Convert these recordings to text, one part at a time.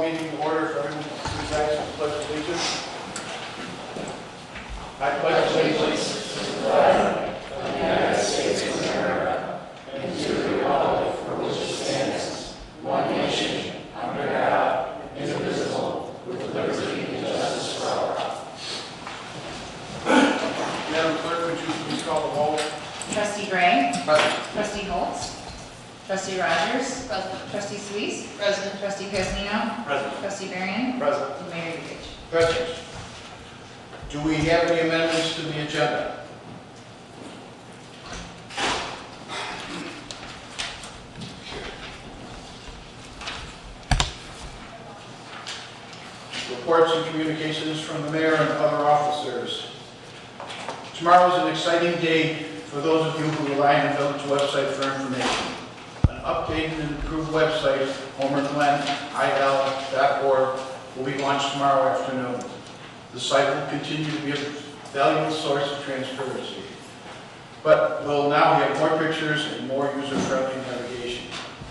meeting to order for everyone who guys to pledge allegiance. I pledge allegiance to the flag of the United States of America and to the republic for which it stands, one nation, under God, indivisible, with liberty and justice for all. Madam Clerk, would you please call the roll? Trustee Gray. Present. Trustee Holtz. Trustee Rogers. Present. Trustee Suisse. Present. Trustee Casnino. Present. Trustee Variance. Present. And Mayor Yukich. Present. Do we have any amendments to the agenda? Reports and communications from the mayor and other officers. Tomorrow is an exciting day for those of you who rely on the village website for information. An updated and improved website, homerglen.il.org, will be launched tomorrow afternoon. The site will continue to be a valuable source of transparency, but will now have more pictures and more user-friendly navigation.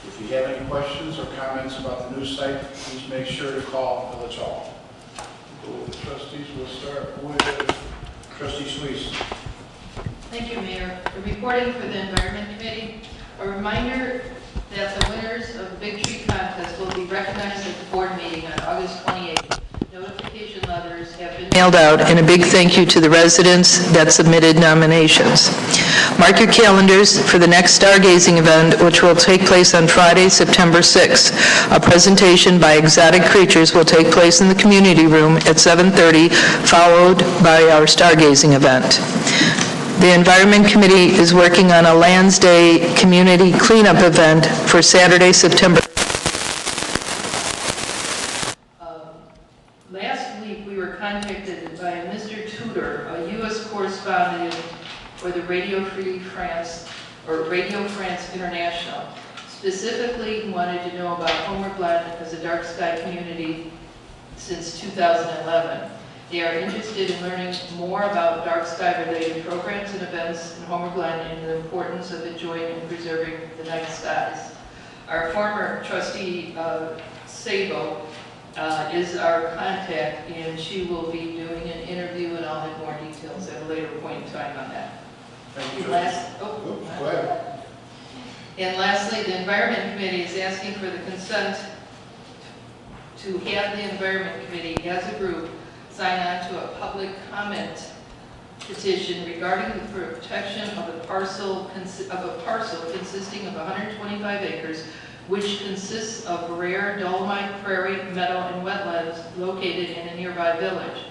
If you have any questions or comments about the new site, please make sure to call Village Hall. The trustees will start with Trustee Suisse. Thank you, Mayor. Reporting for the Environment Committee. A reminder that the winners of the Big Tree Contest will be recognized at the board meeting on August 28th. Notification letters have been mailed out, and a big thank you to the residents that submitted nominations. Mark your calendars for the next stargazing event, which will take place on Friday, September 6th. A presentation by Exotic Creatures will take place in the community room at 7:30, followed by our stargazing event. The Environment Committee is working on a Lands Day community cleanup event for Saturday, September. Last week, we were contacted by Mr. Tudor, a U.S. correspondent for the Radio Free France, or Radio France International. Specifically, he wanted to know about Homer Glen as a dark sky community since 2011. They are interested in learning more about dark sky-related programs and events in Homer Glen and the importance of enjoying and preserving the night skies. Our former trustee, Sabo, is our contact, and she will be doing an interview, and I'll have more details at a later point in time on that. Thank you. Go ahead. And lastly, the Environment Committee is asking for the consent to have the Environment Committee as a group sign on to a public comment petition regarding the protection of a parcel consisting of 125 acres, which consists of rare dolomite, prairie, meadow, and wetlands located in a nearby village.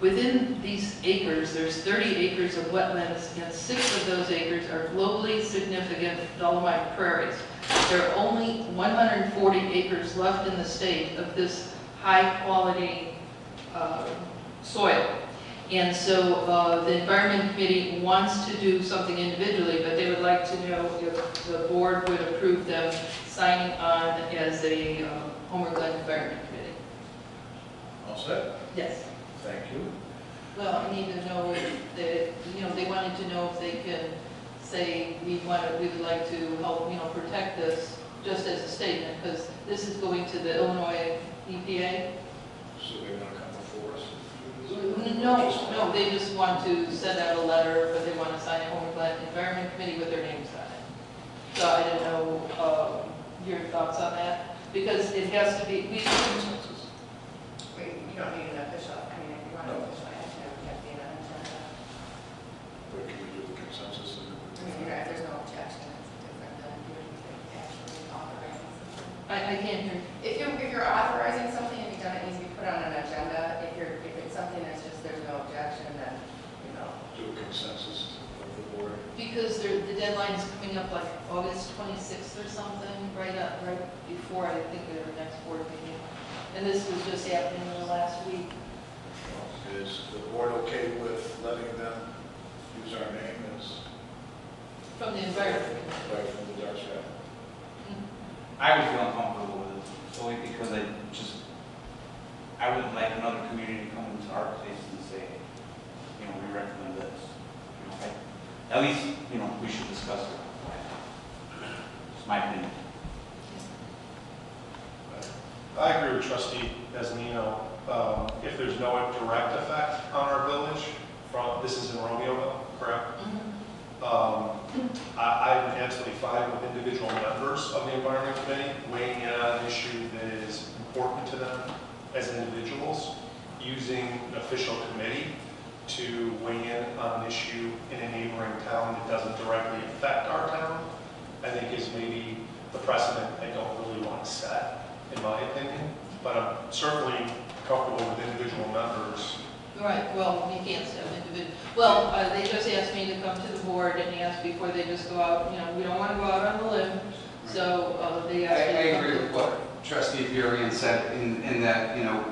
Within these acres, there's 30 acres of wetlands, and 6 of those acres are globally significant dolomite prairies. There are only 140 acres left in the state of this high-quality soil. And so the Environment Committee wants to do something individually, but they would like to know if the board would approve them signing on as a Homer Glen Environment Committee. All set? Yes. Thank you. Well, I need to know if they, they wanted to know if they can say we would like to help, protect this just as a statement, because this is going to the Illinois EPA. So they want to come before us? No, they just want to send out a letter, but they want to sign a Homer Glen Environment Committee with their names on it. So I didn't know your thoughts on that, because it has to be, You don't need an official, if you want an official action, it would have to be an agenda. But can we do the consensus? If there's no objection, it's different than if you're actually authorizing something. I can't hear. If you're authorizing something and you've done it needs to be put on an agenda, if it's something that's just there's no objection, then, Do a consensus of the board. Because the deadline is coming up like August 26th or something, right before I think their next board meeting. And this was just happening in the last week. Is the board okay with letting them use our name as From the Environment right from the dark sky? I would feel uncomfortable with it, solely because I would like another community to come into our place and say, we recommend this. At least, we should discuss it. It's my opinion. I agree with Trustee Esnino. If there's no direct effect on our village, this is in Romeoville, correct? I'm absolutely fine with individual members of the Environment Committee weighing in on an issue that is important to them as individuals, using an official committee to weigh in on an issue in a neighboring town that doesn't directly affect our town, I think is maybe the precedent I don't really want to set, in my opinion. But I'm certainly comfortable with individual members. Right, well, you can't have individual, well, they just asked me to come to the board and ask before they just go out, you know, we don't want to go out on the limb, so they asked me to I come agree to with the board. what Trustee Variance said in that, you know,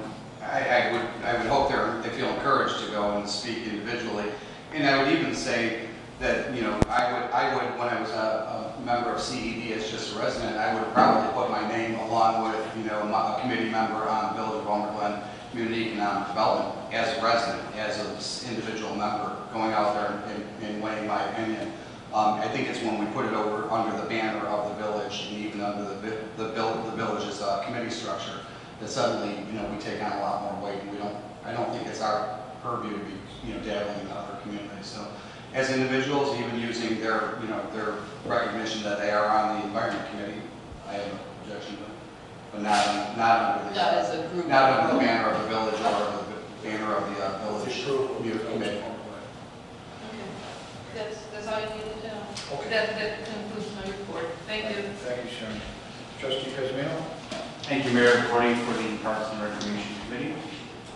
I would hope they feel encouraged to go and speak individually. And I would even say that, you know, I would when I was a member of CED as just a resident, I would have probably put my name along with, you know, a committee member on Village of Homer Glen Community Economic Development as a resident, as an individual member, going out there and weighing my opinion. I think it's when we put it over under the banner of the village and even under the village's committee structure that suddenly, you know, we take on a lot more weight. And I don't think it's our purview to be, you know, dabbling in other communities. So, as individuals, even using their, you know, their recognition that they are on the Environment Committee, I have no objection to it. But not under the, Not as a group. not under the banner of the village or the banner of the village committee. Okay. That's all you needed to know. Okay. That concludes my report. Thank you. Thank you, Sharon. Trustee Cosmino? Thank you, Mayor, reporting for the Parks and Recreation Committee.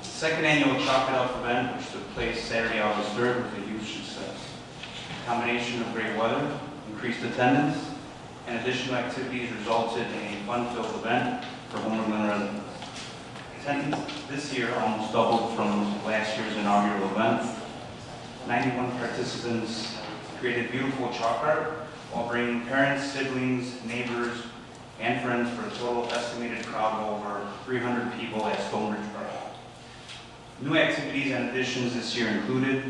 Second annual Chalk It Up event, which took place Saturday, August 3rd, was a huge success. A combination of great weather, increased attendance, and additional activities resulted in a fun-filled event for Homer Glen residents. Attendance this year almost doubled from last year's inaugural event. 91 participants created beautiful chalk art while bringing parents, siblings, neighbors, and friends for a total estimated crowd of over 300 people at Stonebridge Park. New activities and additions this year included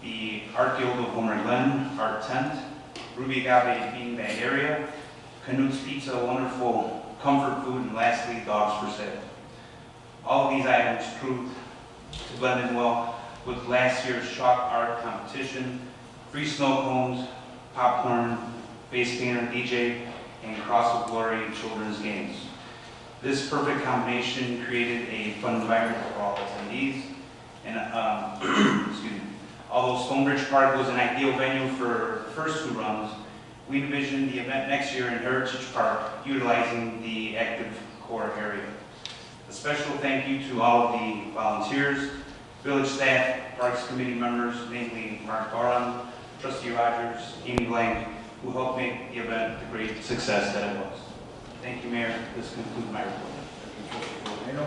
the Art Guild of Homer Glen Art Tent, Ruby Agave Beanbag Area, Canute's Pizza, wonderful comfort food, and lastly, dogs for sale. All of these items proved to blend in well with last year's chalk art competition, free snow cones, popcorn, face painter, DJ, and Cross of Glory children's games. This perfect combination created a fun environment for all attendees. And excuse me. Although Stonebridge Park was an ideal venue for the first two runs, we envisioned the event next year in Heritage Park, utilizing the active core area. A special thank you to all of the volunteers, village staff, Parks Committee members, namely Mark Doran, Trustee Rogers, Amy Blank, who helped make the event the great success that it was. Thank you, Mayor. This concludes my report. Thank you,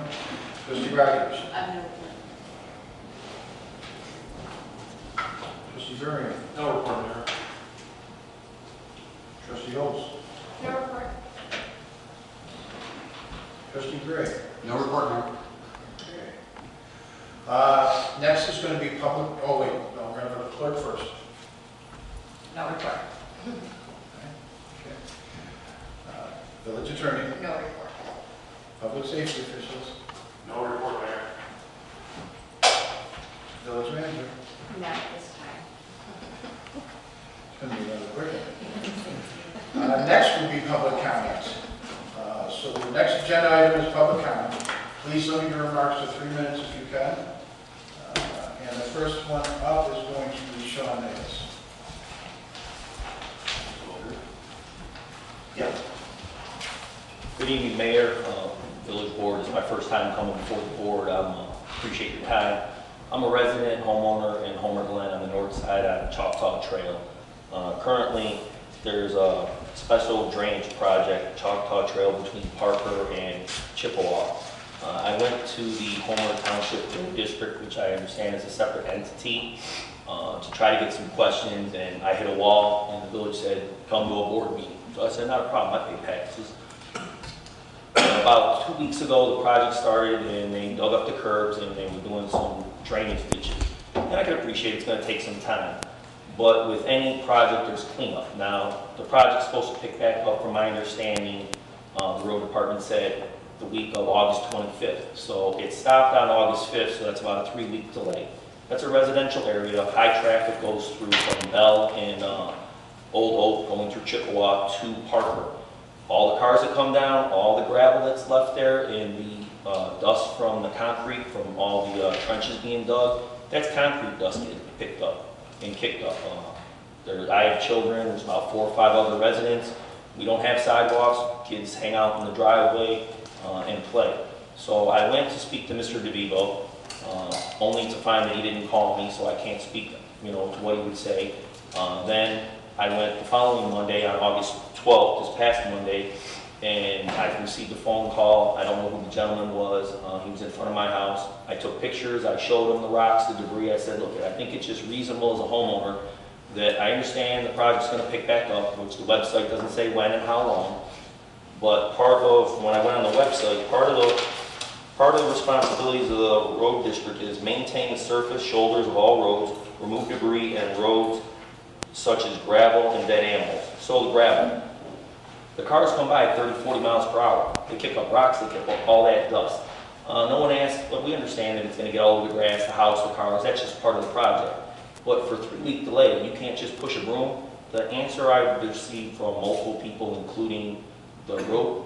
Trustee Cosmino. Trustee Rogers? Trustee Varian? No report, Mayor. Trustee Holmes? No report. Trustee Gray? No report, Mayor. Okay. Next is going to be public, oh wait, no, we're going to go to clerk first. No report. Okay. Village attorney, No report. public safety officials, No report, Mayor. village manager. Not this time. It's going to be rather quick. Next will be public comment. So the next agenda item is public comment. Please limit your remarks to 3 minutes if you can. And the first one up is going to be Sean Nails. Yeah. Good evening, Mayor. Village Board, it's my first time coming before the board. Appreciate your time. I'm a resident homeowner in Homer Glen on the north side on Choctaw Trail. Currently, there's a special drainage project, Choctaw Trail, between Parker and Chippewa. I went to the Homer Township Road District, which I understand is a separate entity, to try to get some questions, and I hit a wall, and the village said, come to a board meeting. So I said, not a problem, I pay taxes. And about 2 weeks ago, the project started, and they dug up the curbs, and they were doing some drainage ditches. And I can appreciate it's going to take some time. But with any project, there's cleanup. Now, the project's supposed to pick back up, from my understanding. The road department said the week of August 25th. So it stopped on August 5th, so that's about a 3-week delay. That's a residential area. High traffic goes through from Bell and Old Oak, going through Chippewa to Parker. All the cars that come down, all the gravel that's left there, and the dust from the concrete, from all the trenches being dug, that's concrete dust getting picked up and kicked up. I have children, there's about 4 or 5 other residents. We don't have sidewalks, kids hang out in the driveway and play. So I went to speak to Mr. DeVivo, only to find that he didn't call me, so I can't speak, to what he would say. Then I went the following Monday, on August 12th, this past Monday, and I received a phone call. I don't know who the gentleman was. He was in front of my house. I took pictures. I showed him the rocks, the debris. I said, look, I think it's just reasonable as a homeowner that I understand the project's going to pick back up, which the website doesn't say when and how long. But part of, when I went on the website, part of the responsibilities of the road district is maintain the surface shoulders of all roads, remove debris and roads such as gravel and dead animals. So the gravel. The cars come by at 30, 40 miles per hour. They kick up rocks, they kick up all that dust. No one asked, but we understand that it's going to get all over the grass, the house, the cars. That's just part of the project. But for a 3-week delay, you can't just push a broom. The answer I received from multiple people, including the road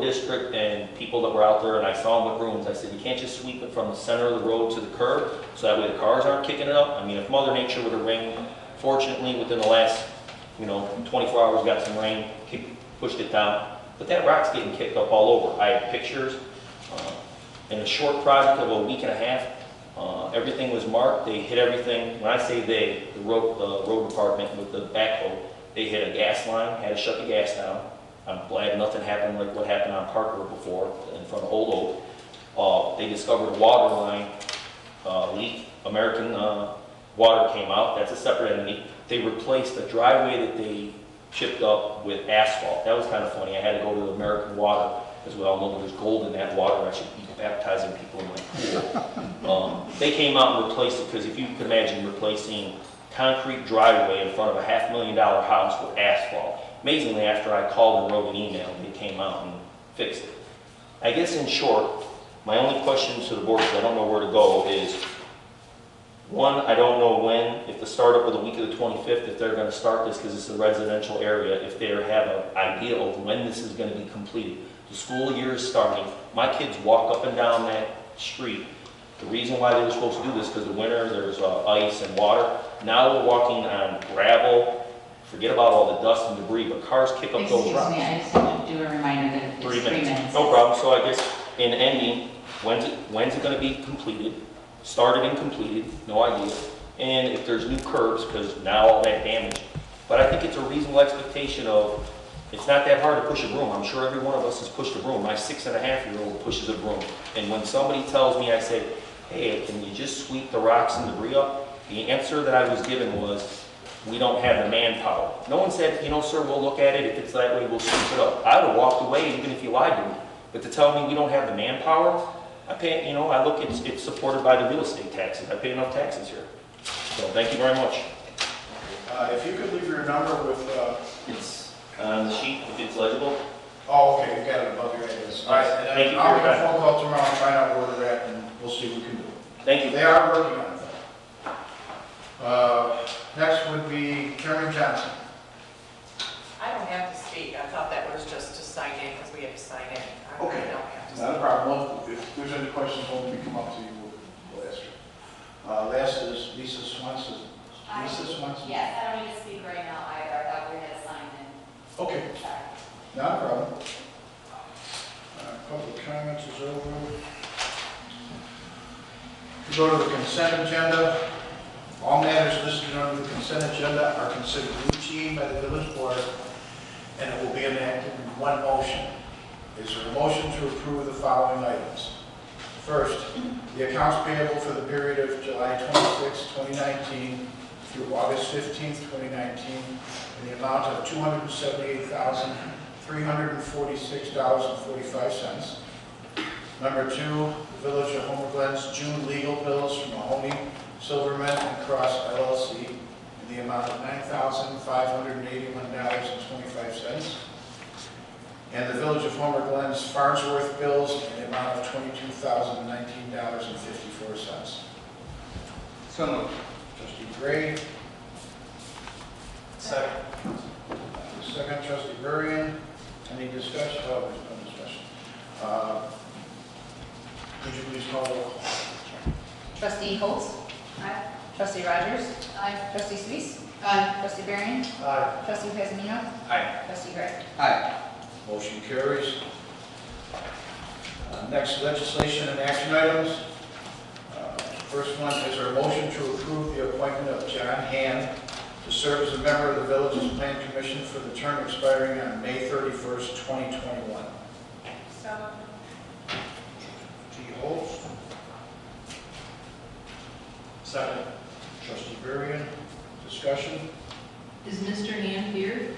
district and people that were out there, and I saw them with brooms. I said, you can't just sweep it from the center of the road to the curb, so that way the cars aren't kicking it up. I mean, if Mother Nature would have rained, fortunately, within the last 24 hours, got some rain, pushed it down. But that rock's getting kicked up all over. I have pictures. In a short project of a week and a half, everything was marked. They hit everything. When I say they, the road department with the backhoe, they hit a gas line, had to shut the gas down. I'm glad nothing happened like what happened on Parker before in front of Old Oak. They discovered a water line leak. American Water came out. That's a separate entity. They replaced the driveway that they chipped up with asphalt. That was kind of funny. I had to go to American Water, because we all know there's gold in that water. I should be baptizing people in my pool. They came out and replaced it, because if you could imagine replacing concrete driveway in front of a $500,000 house with asphalt. Amazingly, after I called and wrote an email, they came out and fixed it. I guess in short, my only question to the board, because I don't know where to go, is one, I don't know when, if the startup of the week of the 25th, if they're going to start this because it's a residential area, if they have an idea of when this is going to be completed. The school year is starting. My kids walk up and down that street. The reason why they were supposed to do this, because the winter there's ice and water. Now we're walking on gravel. Forget about all the dust and debris, but cars kick up those rocks. Excuse me, I just have to do a reminder that it's 3 minutes. No problem. So I guess in ending, when's it going to be completed? Started and completed, no idea. And if there's new curbs, because now all that damage. But I think it's a reasonable expectation of, it's not that hard to push a broom. I'm sure every one of us has pushed a broom. My 6.5-year-old pushes a broom. And when somebody tells me, I say, hey, can you just sweep the rocks and debris up? The answer that I was given was, we don't have the manpower. No one said, sir, we'll look at it. If it's that way, we'll sweep it up. I would have walked away even if you lied to me. But to tell me we don't have the manpower, I pay, I look, it's supported by the real estate taxes. I pay enough taxes here. So thank you very much. If you could leave your number with... It's on the sheet, if it's legible. Oh, okay, you got it above your heads. All right, and Thank you for I'll your make a time. phone call tomorrow and find out where they're at, and we'll see what we can do. Thank you. They are working on it. Next would be Karen Johnson. I don't have to speak. I thought that was just to sign in, because we have to sign in. I Okay. don't have to Not a speak. problem. Well, if there's any questions, when we come up to you, we'll ask you. Last is Lisa Swanson. Lisa Swanson? Yes, I don't need to speak right now either. I thought we had signed in. Okay, Sorry. not a problem. Public comments is over. We go to the consent agenda. All matters listed under the consent agenda are considered routine by the village board, and it will be enacted in one motion. Is there a motion to approve the following items? First, the accounts payable for the period of July 26, 2019 through August 15, 2019 in the amount of $278,346.45. Number two, the Village of Homer Glen's June legal bills from Mahoney, Silverman, and Cross LLC in the amount of $9,581.25. and the Village of Homer Glen's Farmsworth Bills in the amount of $22,019.54. So moved. Trustee Gray, Second. second trustee Varian. Any discussion? Oh, there's no discussion. Could you please call the roll? Trustee Holtz? Aye. Trustee Rogers? Aye. Trustee Suisse? Aye. Trustee Varian? Aye. Trustee Pezimino? Aye. Trustee Gray? Aye. Motion carries. Next, legislation and action items. First one is our motion to approve the appointment of John Hand to serve as a member of the Village's Plan Commission for the term expiring on May 31st, 2021. So Trustee Holtz, Second. trustee Varian, discussion? Is Mr. Hand here?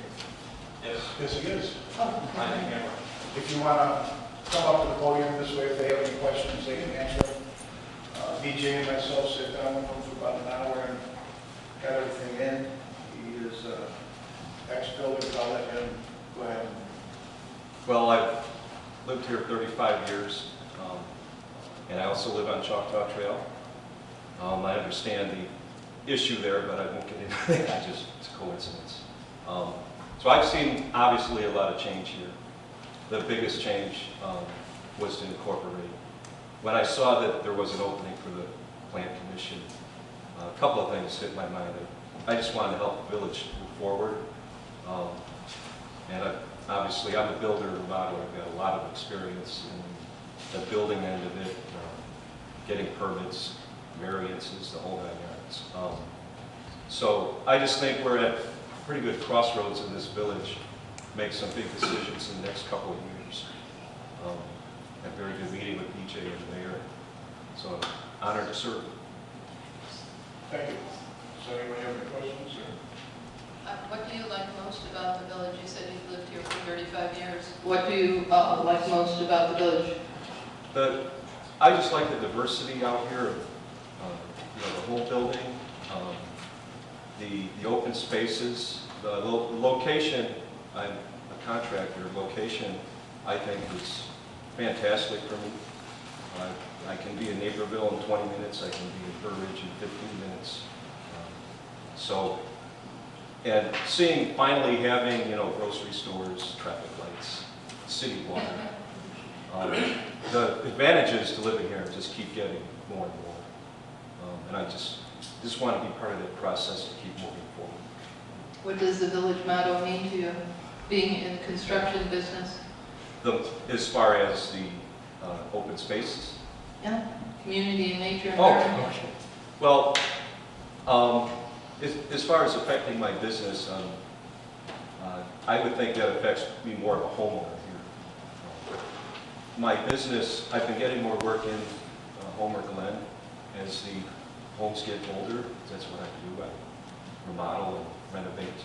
Yes. Yes, he is. Oh, If you want to come up to the podium this way, if they have any questions, they can answer them. BJ and myself sat down with him for about an hour and got everything in. He is ex-builder, I'll let him go ahead. Well, I've lived here 35 years, and I also live on Choctaw Trail. I understand the issue there, but I won't get into that. It's a coincidence. So I've seen, obviously, a lot of change here. The biggest change was to incorporate. When I saw that there was an opening for the Plan Commission, a couple of things hit my mind. I just wanted to help the village move forward. Obviously, I'm a builder and modeler. I've got a lot of experience in the building end of it, getting permits, variances, the whole 9 yards. So I just think we're at pretty good crossroads in this village, make some big decisions in the next couple of years. Had a very good meeting with BJ and the mayor, so I'm honored to serve. Thank you. Does anyone have any questions? What do you like most about the village? You said you've lived here for 35 years. What do you like most about the village? I just like the diversity out here, the whole building, the open spaces, the location. I'm a contractor. Location, I think, is fantastic for me. I can be in Naperville in 20 minutes. I can be in Burbridge in 15 minutes. And seeing, finally having, grocery stores, traffic lights, city water. The advantages to living here just keep getting more and more. And I just want to be part of that process to keep moving forward. What does the village motto mean to you, being in the construction business? As far as the open spaces? Yeah, community and nature Oh, environment. well, as far as affecting my business, I would think that affects me more of a homeowner here. My business, I've been getting more work in Homer Glen as the homes get older. That's what I do. I remodel and renovate.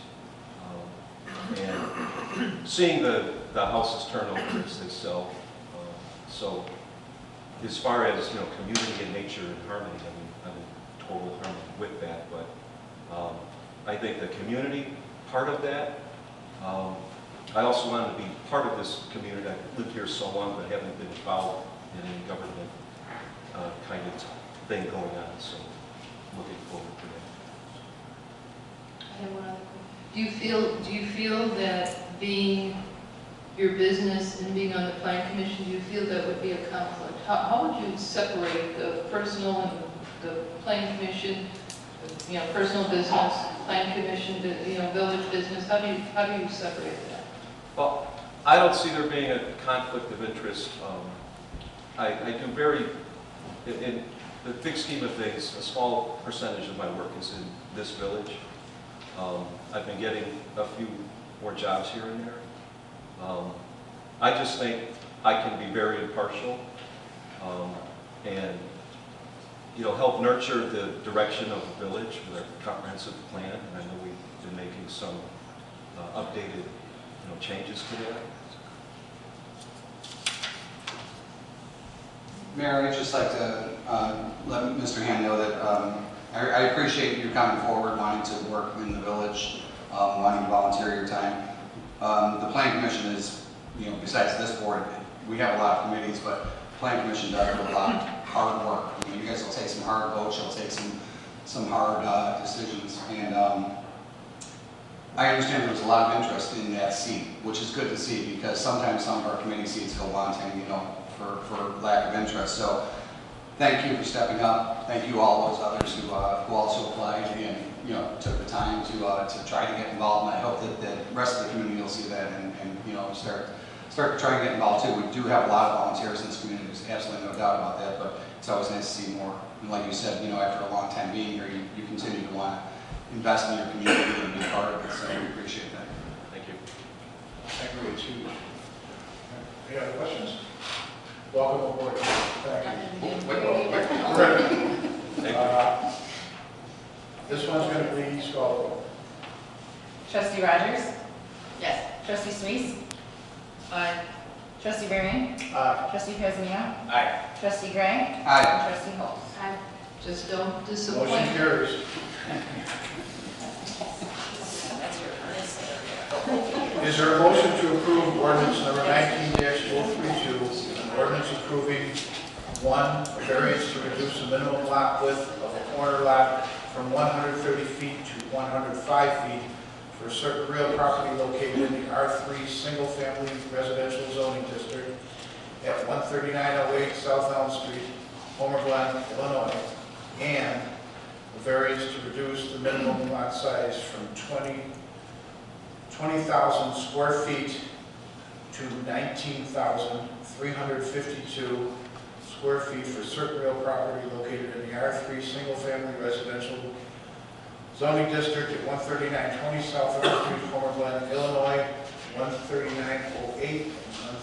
And seeing the houses turn over as they sell. So as far as, community and nature and harmony, I'm in total harmony with that. But I think the community part of that, I also want to be part of this community. I've lived here so long, but haven't been involved in any government kind of thing going on. So looking forward to that. I have one other question. Do you feel that being your business and being on the Plan Commission, do you feel that would be a conflict? How would you separate the personal and the Plan Commission, personal business, Plan Commission, village business? How do you separate that? Well, I don't see there being a conflict of interest. I do in the big scheme of things, a small percentage of my work is in this village. I've been getting a few more jobs here and there. I just think I can be very impartial and help nurture the direction of the village with our comprehensive plan. And I know we've been making some updated changes to that. Mayor, I'd just like to let Mr. Hand know that I appreciate you coming forward, wanting to work in the village, wanting to volunteer your time. The Plan Commission is you know, besides this board, we have a lot of committees, but Planning Commission does a lot of hard work. You know, you guys will take some hard votes, you'll take some hard decisions, and I understand there was a lot of interest in that seat, which is good to see, because sometimes some of our committee seats go wanting, you know, for lack of interest. So thank you for stepping up. Thank you all those others who also applied and, you know, took the time to try to get involved. And I hope that the rest of the community will see that and you know, start to try and get involved too. We do have a lot of volunteers in this community. There's absolutely no doubt about that, but it's always nice to see more. And like you said, you know, after a long time being here, you continue to want to invest in your community and be part of it, so we appreciate that. Thank you. I agree too. Any other questions? Welcome aboard. Thank you. Thank This one's going to be Scott. Trustee Rogers? Yes. Trustee Suisse? Aye. Trustee Variance? Trustee Pezzinino? Aye. Trustee Gray? Aye. And Trustee Holt? Just don't Motion disappoint. carries. That's your honest. Is there a motion to approve ordinance number 19-032, an ordinance approving, one, a variance to reduce the minimum lot width of a corner lot from 130 feet to 105 feet for a certain real property located in the R3 single-family residential zoning district at 13908 South Elm Street, Homer Glen, Illinois, and a variance to reduce the minimum lot size from 20,000 square feet to 19,352 square feet for certain real property located in the R3 single-family residential zoning district at 13920 South Elm Street, Homer Glen, Illinois, 13908 and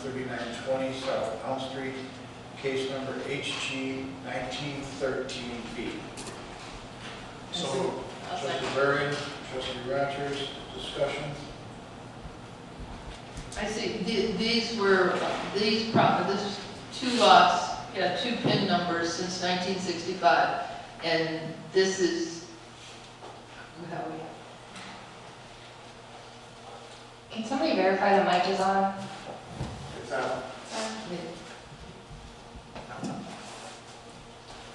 13920 South Elm Street, case number HG 1913B. So, Trustee Varian, Trustee Rogers, discussion. I see, these two lots had two PIN numbers since 1965, and this is, how we, Can somebody verify the mic is on? It's out.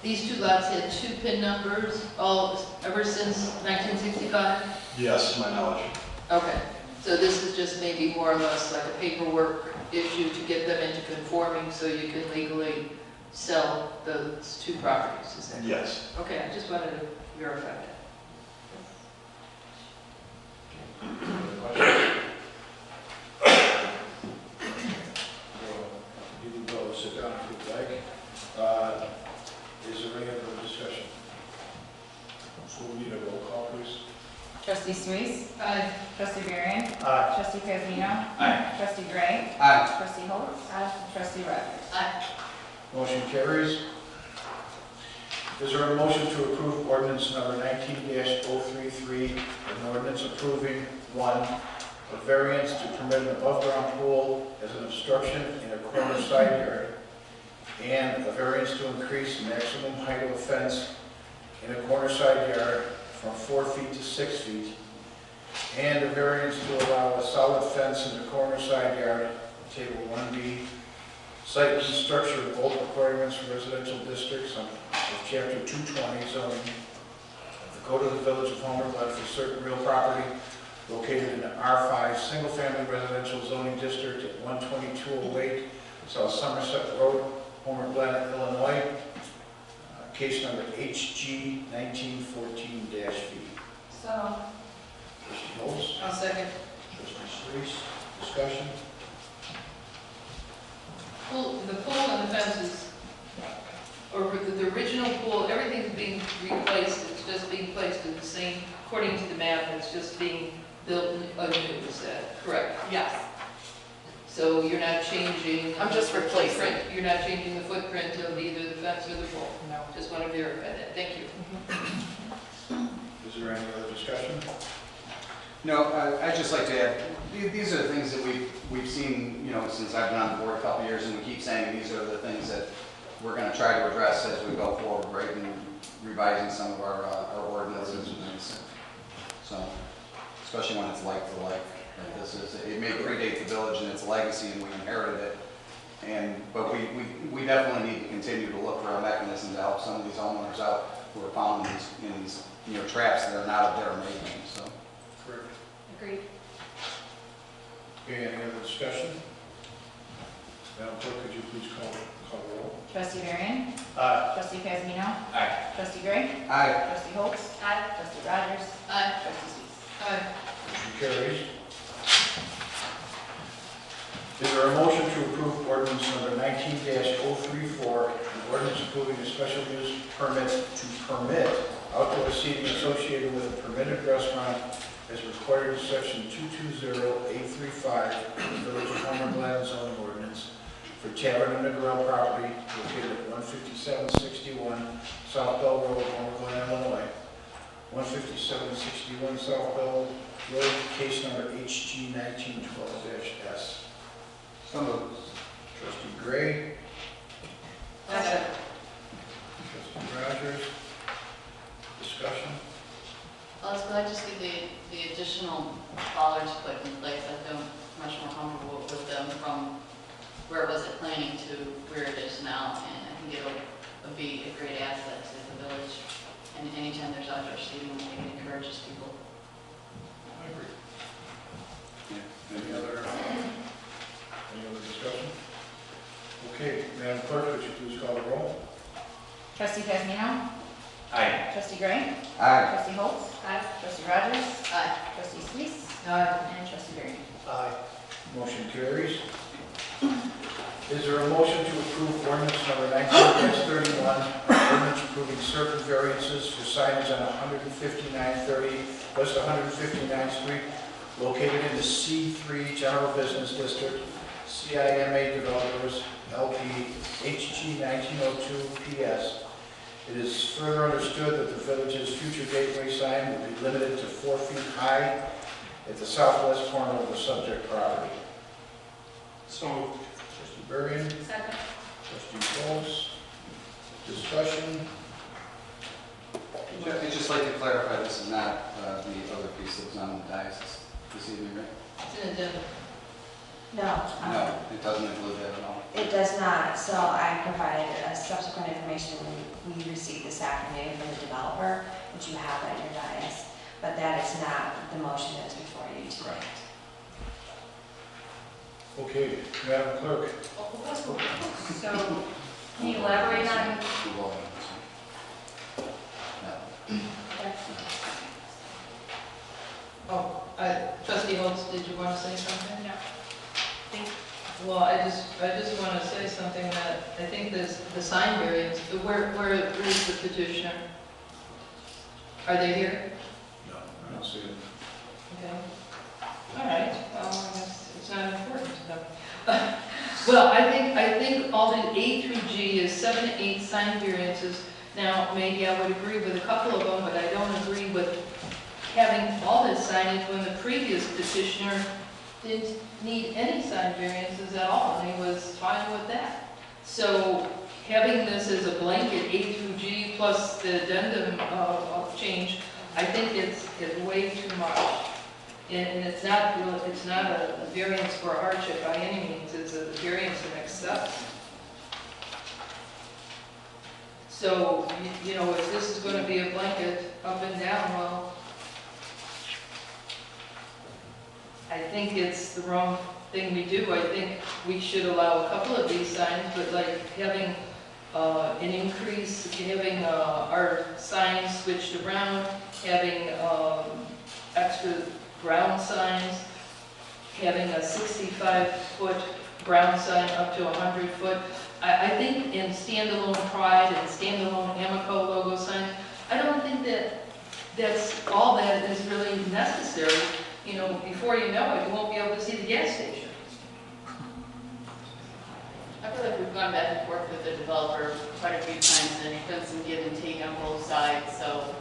these two lots had two PIN numbers ever since 1965? Yes, to my knowledge. Okay, so this is just maybe more or less like a paperwork issue to get them into conforming so you can legally sell those two properties, is that? Yes. Okay, I just wanted to verify that. You can go sit down if you'd like. Is there any other discussion? So we need a roll call, please. Trustee Suisse? Aye. Trustee Varian? Aye. Trustee Pezzinino? Aye. Trustee Gray? Aye. Trustee Holt? Trustee Rogers? Aye. Motion carries. Is there a motion to approve ordinance number 19-033, an ordinance approving, one, a variance to permit an above-ground pool as an obstruction in a corner side yard, and a variance to increase the maximum height of a fence in a corner side yard from 4 feet to 6 feet, and a variance to allow a solid fence in the corner side yard, table 1B, site and structure of both requirements for residential districts of chapter 220 zoning of the Code of the Village of Homer Glen for certain real property located in the R5 single-family residential zoning district at 12208 South Somerset Road, Homer Glen, Illinois. Case number HG 1914-V. So, Trustee Holmes, I'll second. Trustee Streets, discussion. The pool and the fences, or the original pool, everything's being replaced, it's just being placed in the same, according to the map, it's just being built anew, is that correct? Yes. So you're not changing. I'm just the replacing. footprint- You're not changing the footprint of either the fence or the pool? No. Just want to verify that, thank you. Is there any other discussion? No, I'd just like to add, these are the things that we've seen, you know, since I've been on the board a couple of years, and we keep saying these are the things that we're going to try to address as we go forward, right, and revising some of our ordinances and things. So, especially when it's like for like this is. It may predate the village and its legacy, and we inherited it. But we definitely need to continue to look for a mechanism to help some of these homeowners out who are found in these traps that are not of their making, so. Correct. Agreed. Okay, any other discussion? Madam Clerk, could you please call the roll? Trustee Varian? Aye. Trustee Kazmino? Aye. Trustee Gray? Aye. Trustee Holtz? Aye. Trustee Rogers? Aye. Trustee Sluis? Aye. Motion carries. Is there a motion to approve ordinance number 19-034, an ordinance approving a special use permit to permit outdoor seating associated with a permitted restaurant as required in section 220835 of the Village of Homer Glen zoning ordinance for Tavern and a Grill property located at 15761 South Bell Road, Homer Glen, Illinois. 15761 South Bell Road, case number HG 1912-S. So moved. Trustee Gray, Second. trustee Rogers. Discussion? Could I just get the additional bollards put in place? I feel much more comfortable with them from where it was at planning to where it is now, and I think it'll be a great asset to the village. And anytime there's outdoor seating, I think it encourages people. I agree. Any other discussion? Okay, Madam Clerk, would you please call the roll? Trustee Kazmino? Aye. Trustee Gray? Aye. Trustee Holtz? Aye. Trustee Rogers? Aye. Trustee Sluis? Aye. And Trustee Varian? Aye. Motion carries. Is there a motion to approve ordinance number 19-31, ordinance approving certain variances for signage on 15930 West 159th Street, located in the C3 General Business District, CIMA Developers, LP, HG 1902 PS. It is further understood that the village's future gateway sign will be limited to 4 feet high at the southwest corner of the subject property. So moved. Trustee Varian, Second. trustee Folds, discussion. I'd just like to clarify, this is not the other piece that was on the diocese this evening, right? It's an addendum. No, No, it doesn't include that at all. it does not. So I provided subsequent information we received this afternoon from the developer, which you have at your dais, but that is not the motion that is before you tonight. Okay, Madam Clerk. So, can you elaborate on? We will have this one. No. Oh, trustee Holtz, did you want to say something? No. Well, I just want to say something that I think the sign variance, where is the petitioner? Are they here? No, I don't see it. Okay. All right, well, I guess it's not important to them. Well, I think all the A through G is 7 to 8 sign variances. Now, maybe I would agree with a couple of them, but I don't agree with having all this signage when the previous petitioner didn't need any sign variances at all, and he was fine with that. So having this as a blanket A through G plus the addendum of change, I think it's way too much. And it's not a variance for hardship by any means, it's a variance in excess. So, you know, if this is going to be a blanket up and down, well, I think it's the wrong thing we do. I think we should allow a couple of these signs, but like having an increase, having our signs switched around, having extra ground signs, having a 65-foot ground sign up to 100-foot. I think in standalone Pride and standalone Amico logo signs, I don't think that's all that is really necessary. You know, before you know it, you won't be able to see the gas station. I feel like we've gone back and forth with the developer quite a few times and done some give and take on both sides, so,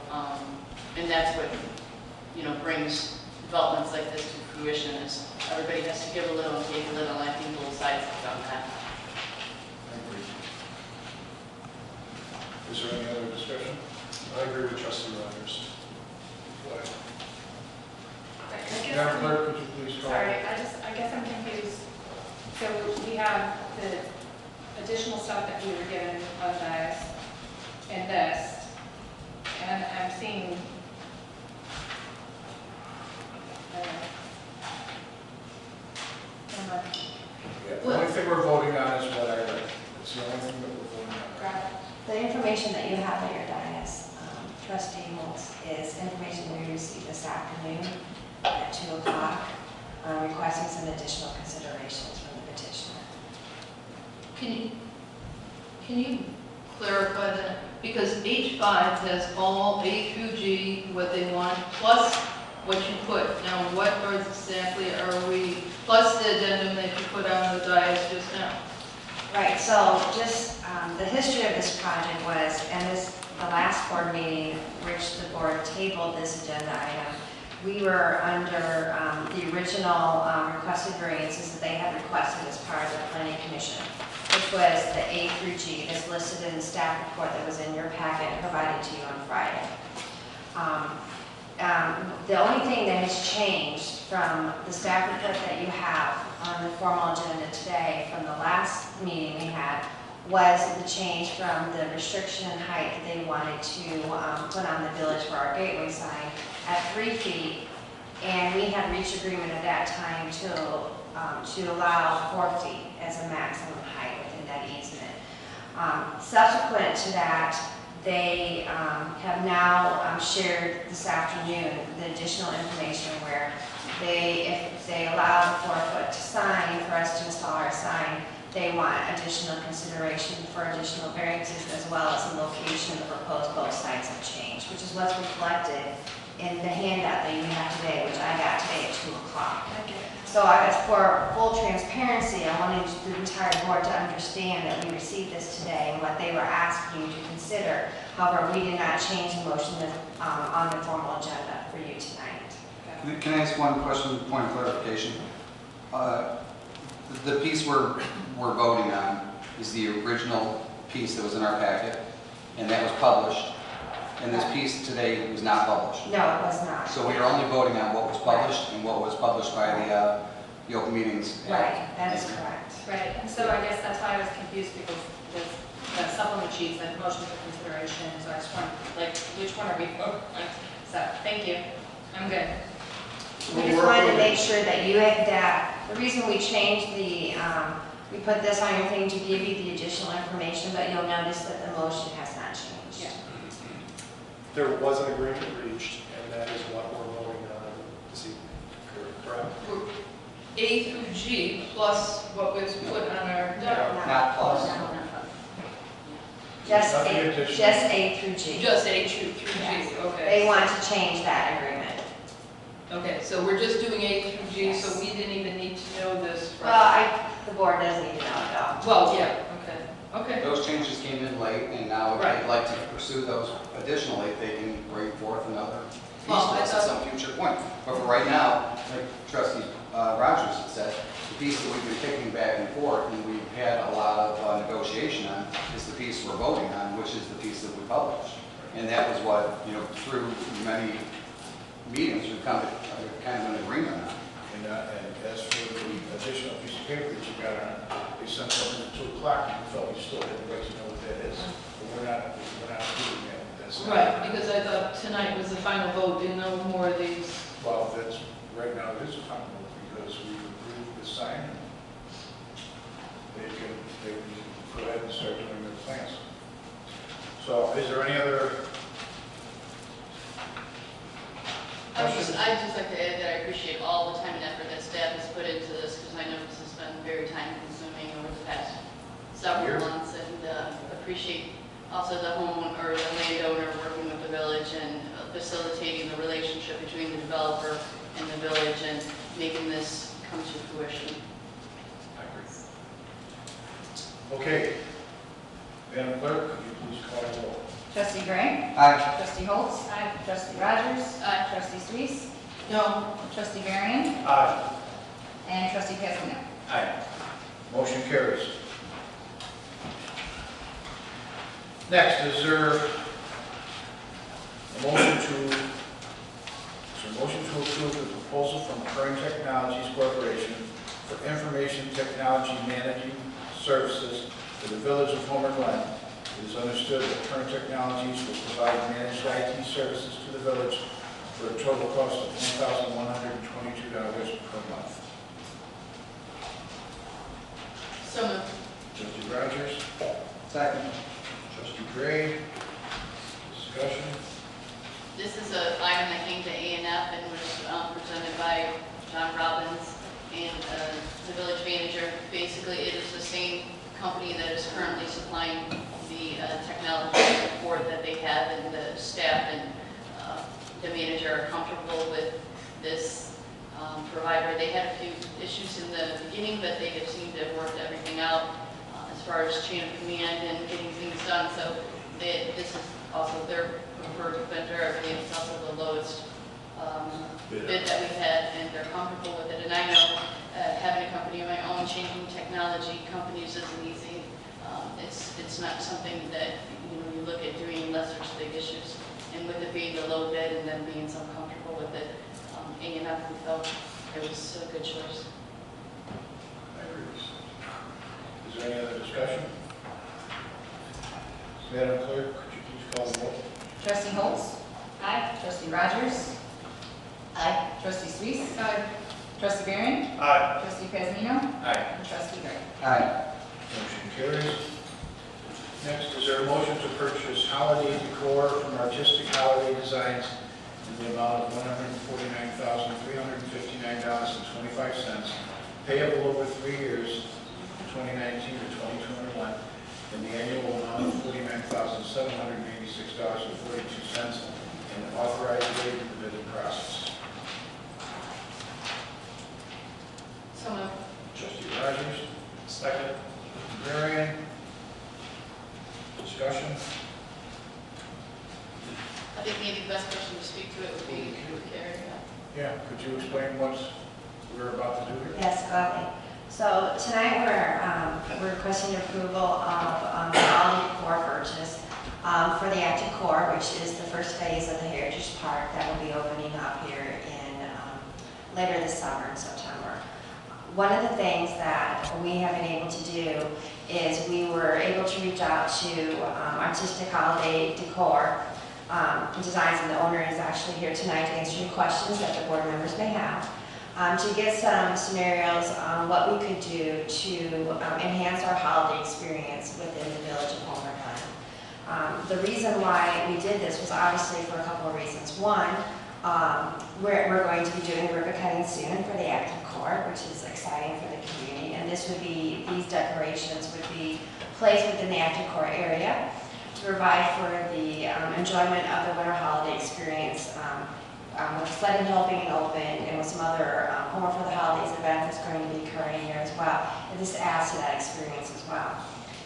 and that's what, you know, brings developments like this to fruition, is everybody has to give a little and take a little, and I think both sides have done that. I agree. Is there any other discussion? I agree with trustee Rogers. Madam Clerk, could you please call? Sorry, I guess I'm confused. So we have the additional stuff that we were given on this and this, and I'm seeing, Yeah, the only thing we're voting on is what I read. It's the only thing that we're voting on. The information that you have at your dais, trustee Holtz, is information we received this afternoon at 2 o'clock, requesting some additional considerations from the petitioner. Can you clarify that? Because H5 has all A through G, what they want, plus what you put. Now, what exactly are we, plus the addendum that you put on the dais just now? Right, so just the history of this project was, and the last board meeting, which the board tabled this agenda item, we were under the original requested variances that they had requested as part of the planning commission, which was the A through G, that's listed in the staff report that was in your packet and provided to you on Friday. The only thing that has changed from the staff report that you have on the formal agenda today from the last meeting we had was the change from the restriction in height that they wanted to put on the village for our gateway sign at 3 feet, and we had reached agreement at that time to allow 4 feet as a maximum height within that easement. Subsequent to that, they have now shared this afternoon the additional information where if they allow the 4-foot sign for us to install our sign, they want additional consideration for additional variances as well as the location of the proposed both sites have changed, which is what's reflected in the handout that you have today, which I got today at 2 o'clock. So for full transparency, I wanted the entire board to understand that we received this today and what they were asking you to consider. However, we did not change the motion on the formal agenda for you tonight. Can I ask one question, point of clarification? The piece we're voting on is the original piece that was in our packet, and that was published. And this piece today was not published. No, it was not. So we are only voting on what was published and what was published by the Open Meetings Act. Right, that is correct. right, and so I guess that's why I was confused because the supplement sheet said motion for consideration, so I just want, like, which one are we voting on? So, thank you, I'm good. We just wanted to make sure that you had that. The reason we changed we put this on your thing to give you the additional information, but you'll notice that the motion has not changed. Yeah. There was an agreement reached, and that is what we're voting on this evening, correct? A through G plus what was put on our document. Not plus. Just Nothing A, additional. just A through G. Just A through G, Yes. okay. They want to change that agreement. Okay, so we're just doing A through G, so we didn't even need to know this. Well, the board doesn't need to know it though. Well, yeah, okay. Those changes came in late, and now if Right. they'd like to pursue those additionally, they can bring forth another piece to Well, I us at thought- some future point. But for right now, like Trustee Rogers had said, the piece that we've been kicking back and forth and we've had a lot of negotiation on is the piece we're voting on, which is the piece that we published. And that was what, through many meetings, we've come to kind of an agreement on. And as for the additional piece of paper that you got on, they sent something at 2 o'clock, and you felt you still had the right to know what that is. But we're not doing that. That's not- Right, because I thought tonight was the final vote, didn't know more of these. Well, right now it is a final vote because we approved the sign. They can go ahead and start doing their plans. So is there any other I'd just like to add that I appreciate all the time and effort that staff has put into this, because I know this has been very time consuming over the past several months, and appreciate also the homeowner or the landowner working with the village and facilitating the relationship between the developer and the village and making this come to fruition. I agree. Okay. Madam Clerk, could you please call the roll? Trustee Gray? Aye. Trustee Holtz? Aye. Trustee Rogers? Aye. Trustee Suisse? No, Trustee Variance? Aye. And Trustee Pascal? Aye. Motion carries. Next, is there a motion to approve the proposal from Current Technologies Corporation for information technology managing services for the Village of Homer Glen. It is understood that Current Technologies will provide managed IT services to the village for a total cost of $1,122 per month. So moved. Trustee Rogers? Second. Trustee Gray? Discussion? This is an item that came to A&F and was presented by John Robbins and the village manager. Basically, it is the same company that is currently supplying the technology support that they have, and the staff and the manager are comfortable with this provider. They had a few issues in the beginning, but they have seemed to have worked everything out as far as chain of command and getting things done. So this is also their preferred vendor. I believe it's also the lowest bid that we've had, and they're comfortable with it. And I know having a company of my own, changing technology companies isn't easy. It's not something that you look at doing unless there's big issues. And with it being the low bid and them being so comfortable with it, A&F, we felt it was a good choice. I agree with you. Is there any other discussion? Madam Clerk, could you please call the roll? Trustee Holtz? Aye. Trustee Rogers? Aye. Trustee Suisse? Aye. Trustee Varian? Aye. Trustee Pedalino? Aye. And Trustee Gray. Aye. Motion carries. Next, is there a motion to purchase Holiday Decor from Artistic Holiday Designs in the amount of $149,359.25, payable over 3 years, 2019 to 2021, in the annual amount of $49,786.42, and authorize waiving the bidding process. So moved. Trustee Rogers? Second. Varian? Discussion? I think maybe the best person to speak to it would be Carrie. Yeah, could you explain what we're about to do here? Yes, gladly. So tonight we're requesting approval of the Holiday Decor purchase for the Active Core, which is the first phase of the Heritage Park that will be opening up here in later this summer in September. One of the things that we have been able to do is we were able to reach out to Artistic Holiday Decor Designs, and the owner is actually here tonight to answer any questions that the board members may have, to get some scenarios on what we could do to enhance our holiday experience within the village of Homer Glen. The reason why we did this was obviously for a couple of reasons. One, we're going to be doing ribbon cutting soon for the Active Core, which is exciting for the community, and these decorations would be placed within the Active Core area to provide for the enjoyment of the winter holiday experience, with Sledding Hill being open and with some other Homer for the Holidays event that's going to be occurring here as well. And this adds to that experience as well.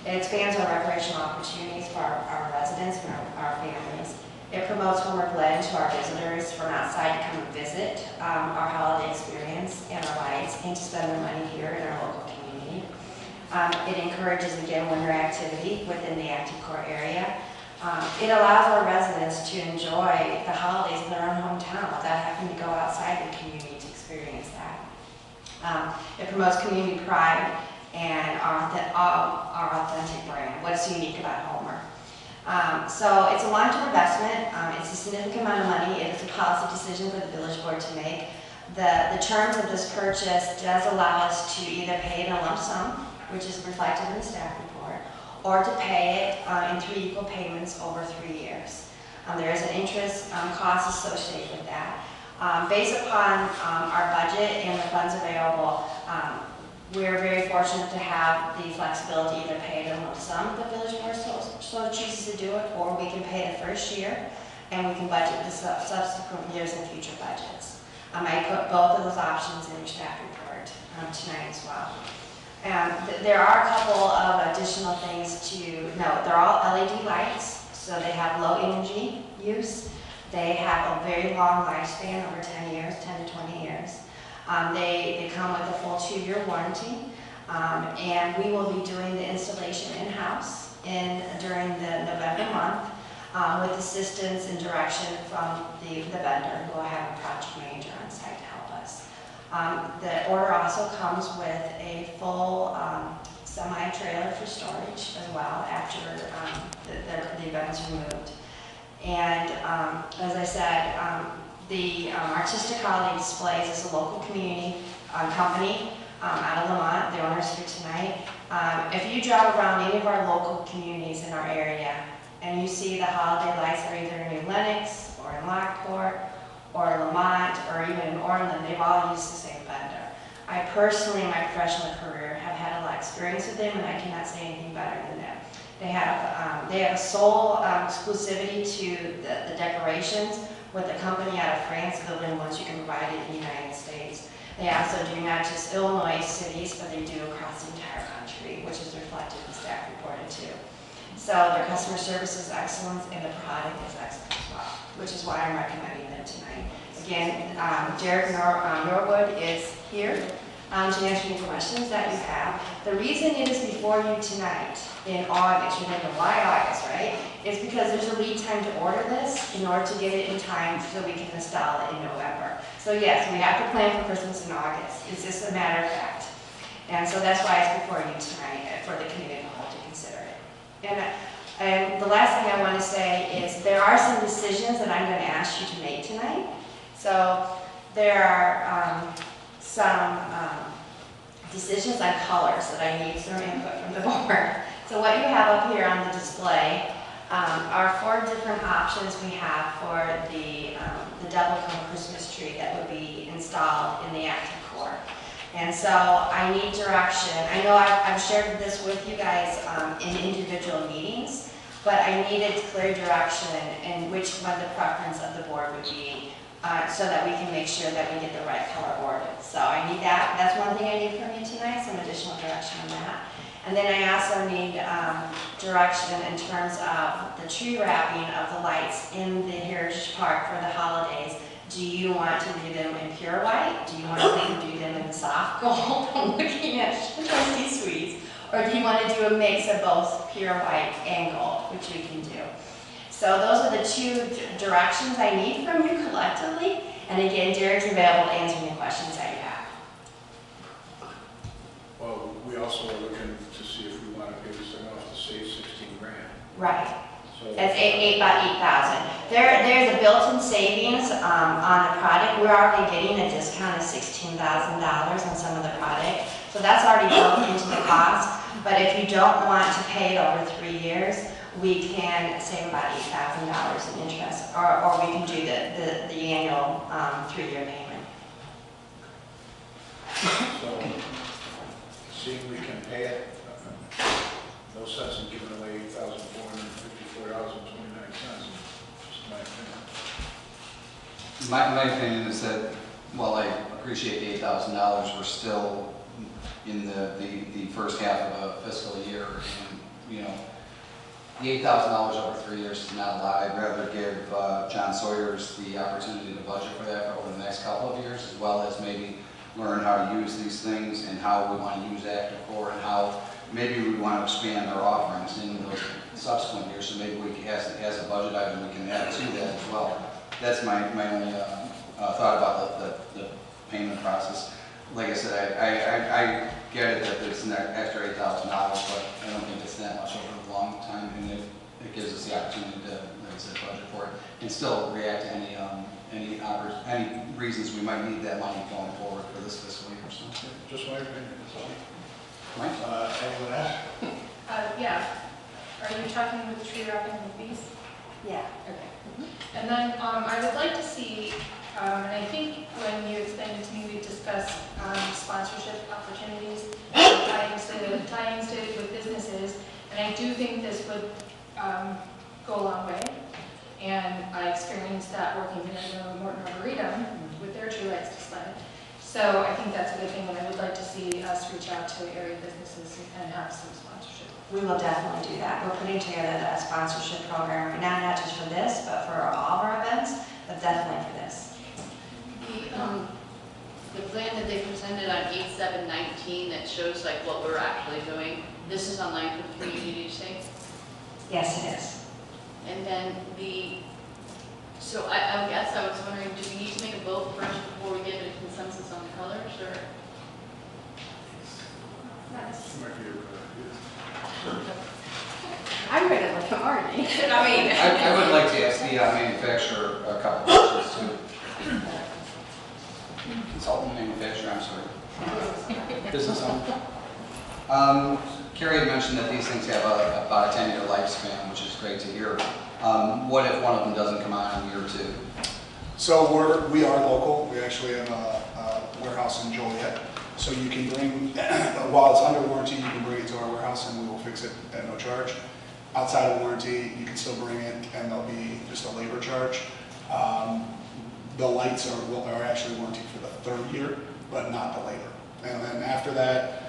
It expands our recreational opportunities for our residents and our families. It promotes Homer Glen to our visitors from outside to come and visit our holiday experience and our lights, and to spend their money here in our local community. It encourages, again, winter activity within the Active Core area. It allows our residents to enjoy the holidays in their own hometown without having to go outside the community to experience that. It promotes community pride and our authentic brand, what's unique about Homer. So it's a long-term investment. It's a significant amount of money. It is a policy decision for the village board to make. The terms of this purchase does allow us to either pay it in a lump sum, which is reflected in the staff report, or to pay it in 3 equal payments over 3 years. There is an interest cost associated with that. Based upon our budget and the funds available, we're very fortunate to have the flexibility to either pay it in lump sum if the village board so chooses to do it, or we can pay the first year and we can budget the subsequent years in future budgets. I put both of those options in your staff report tonight as well. There are a couple of additional things to note. They're all LED lights, so they have low energy use. They have a very long lifespan, over 10 years, 10 to 20 years. They come with a full 2-year warranty, and we will be doing the installation in-house during the November month with assistance and direction from the vendor, who will have a project manager on site to help us. The order also comes with a full semi-trailer for storage as well after the event's removed. And as I said, the Artistic Holiday Displays is a local community company out of Lamont. The owner's here tonight. If you drive around any of our local communities in our area and you see the holiday lights that are either in New Lenox or in Lockport or Lamont or even in Orland, they've all used the same vendor. I personally, in my professional career, have had a lot of experience with them, and I cannot say anything better than them. They have a sole exclusivity to the decorations with a company out of France, the only ones you can provide it in the United States. They also do not just Illinois cities, but they do across the entire country, which is reflected in the staff reported too. So their customer service is excellent, and the product is excellent as well, which is why I'm recommending them tonight. Again, Derek Norwood is here to answer any questions that you have. The reason it is before you tonight in August, you're thinking, why August, right? It's because there's a lead time to order this in order to get it in time so we can install it in November. So yes, we have to plan for Christmas in August. It's just a matter of fact. And so that's why it's before you tonight for the community to consider it. And the last thing I want to say is there are some decisions that I'm going to ask you to make tonight. So there are some decisions on colors that I need some input from the board. So what you have up here on the display are 4 different options we have for the double cone Christmas tree that would be installed in the active core. And so I need direction. I know I've shared this with you guys in individual meetings, but I needed clear direction in which one the preference of the board would be so that we can make sure that we get the right color ordered. So I need that. That's one thing I need from you tonight, some additional direction on that. And then I also need direction in terms of the tree wrapping of the lights in the Heritage Park for the holidays. Do you want to do them in pure white? Do you want to do them in soft gold? I'm looking at Trustee Sweets. Or do you want to do a mix of both pure white and gold, which we can do. So those are the 2 directions I need from you collectively. And again, Derek's available to answer any questions that you have. Well, we also are looking to see if we want to pay this thing off to save 16 grand. Right. So That's about 8,000. There's a built-in savings on the product. We're already getting a discount of $16,000 on some of the product. So that's already built into the cost. But if you don't want to pay it over 3 years, we can save about $8,000 in interest, or we can do the annual 3-year payment. So, seeing we can pay it, no sense in giving away $8,454.29, just my opinion. My opinion is that, while I appreciate the $8,000, we're still in the first half of a fiscal year, and, you know, the $8,000 over 3 years is not a lot. I'd rather give John Sawyers the opportunity to budget for that over the next couple of years, as well as maybe learn how to use these things and how we want to use Active Core and how maybe we want to expand our offerings in those subsequent years. So maybe we, as a budget item, we can add to that as well. That's my only thought about the payment process. Like I said, I get it that it's an extra $8,000, but I don't think it's that much over a long time, and it gives us the opportunity to, like I said, budget for it and still react to any reasons we might need that money going forward for this fiscal year. So, Just my opinion, that's all. Mike? Anyone else? Yeah. Are you talking with the tree wrapping and the fees? Yeah. Okay. And then I would like to see, and I think when you explained it to me, we discussed sponsorship opportunities, tie-ins with businesses, and I do think this would go a long way. And I experienced that working in Morton Arboretum with their tree lights display. So I think that's a good thing, and I would like to see us reach out to area businesses and have some sponsorship. We will definitely do that. We're putting together a sponsorship program right now, not just for this, but for all of our events, but definitely for this. The plan that they presented on 8/7/19 that shows like what we're actually doing, this is online for the community to see? Yes, it is. And then the So I guess I was wondering, do we need to make a vote first before we get a consensus on the colors, or? I'm ready to look at Marty. I mean. I would like to ask the manufacturer a couple questions too. Consultant manufacturer, I'm sorry. Business owner. Carrie had mentioned that these things have about a 10-year lifespan, which is great to hear. What if one of them doesn't come on in year 2? So we are local. We actually have a warehouse in Joliet. So you can bring, while it's under warranty, you can bring it to our warehouse and we will fix it at no charge. Outside of warranty, you can still bring it and there'll be just a labor charge. The lights are actually warranted for the 3rd year, but not the labor. And then after that,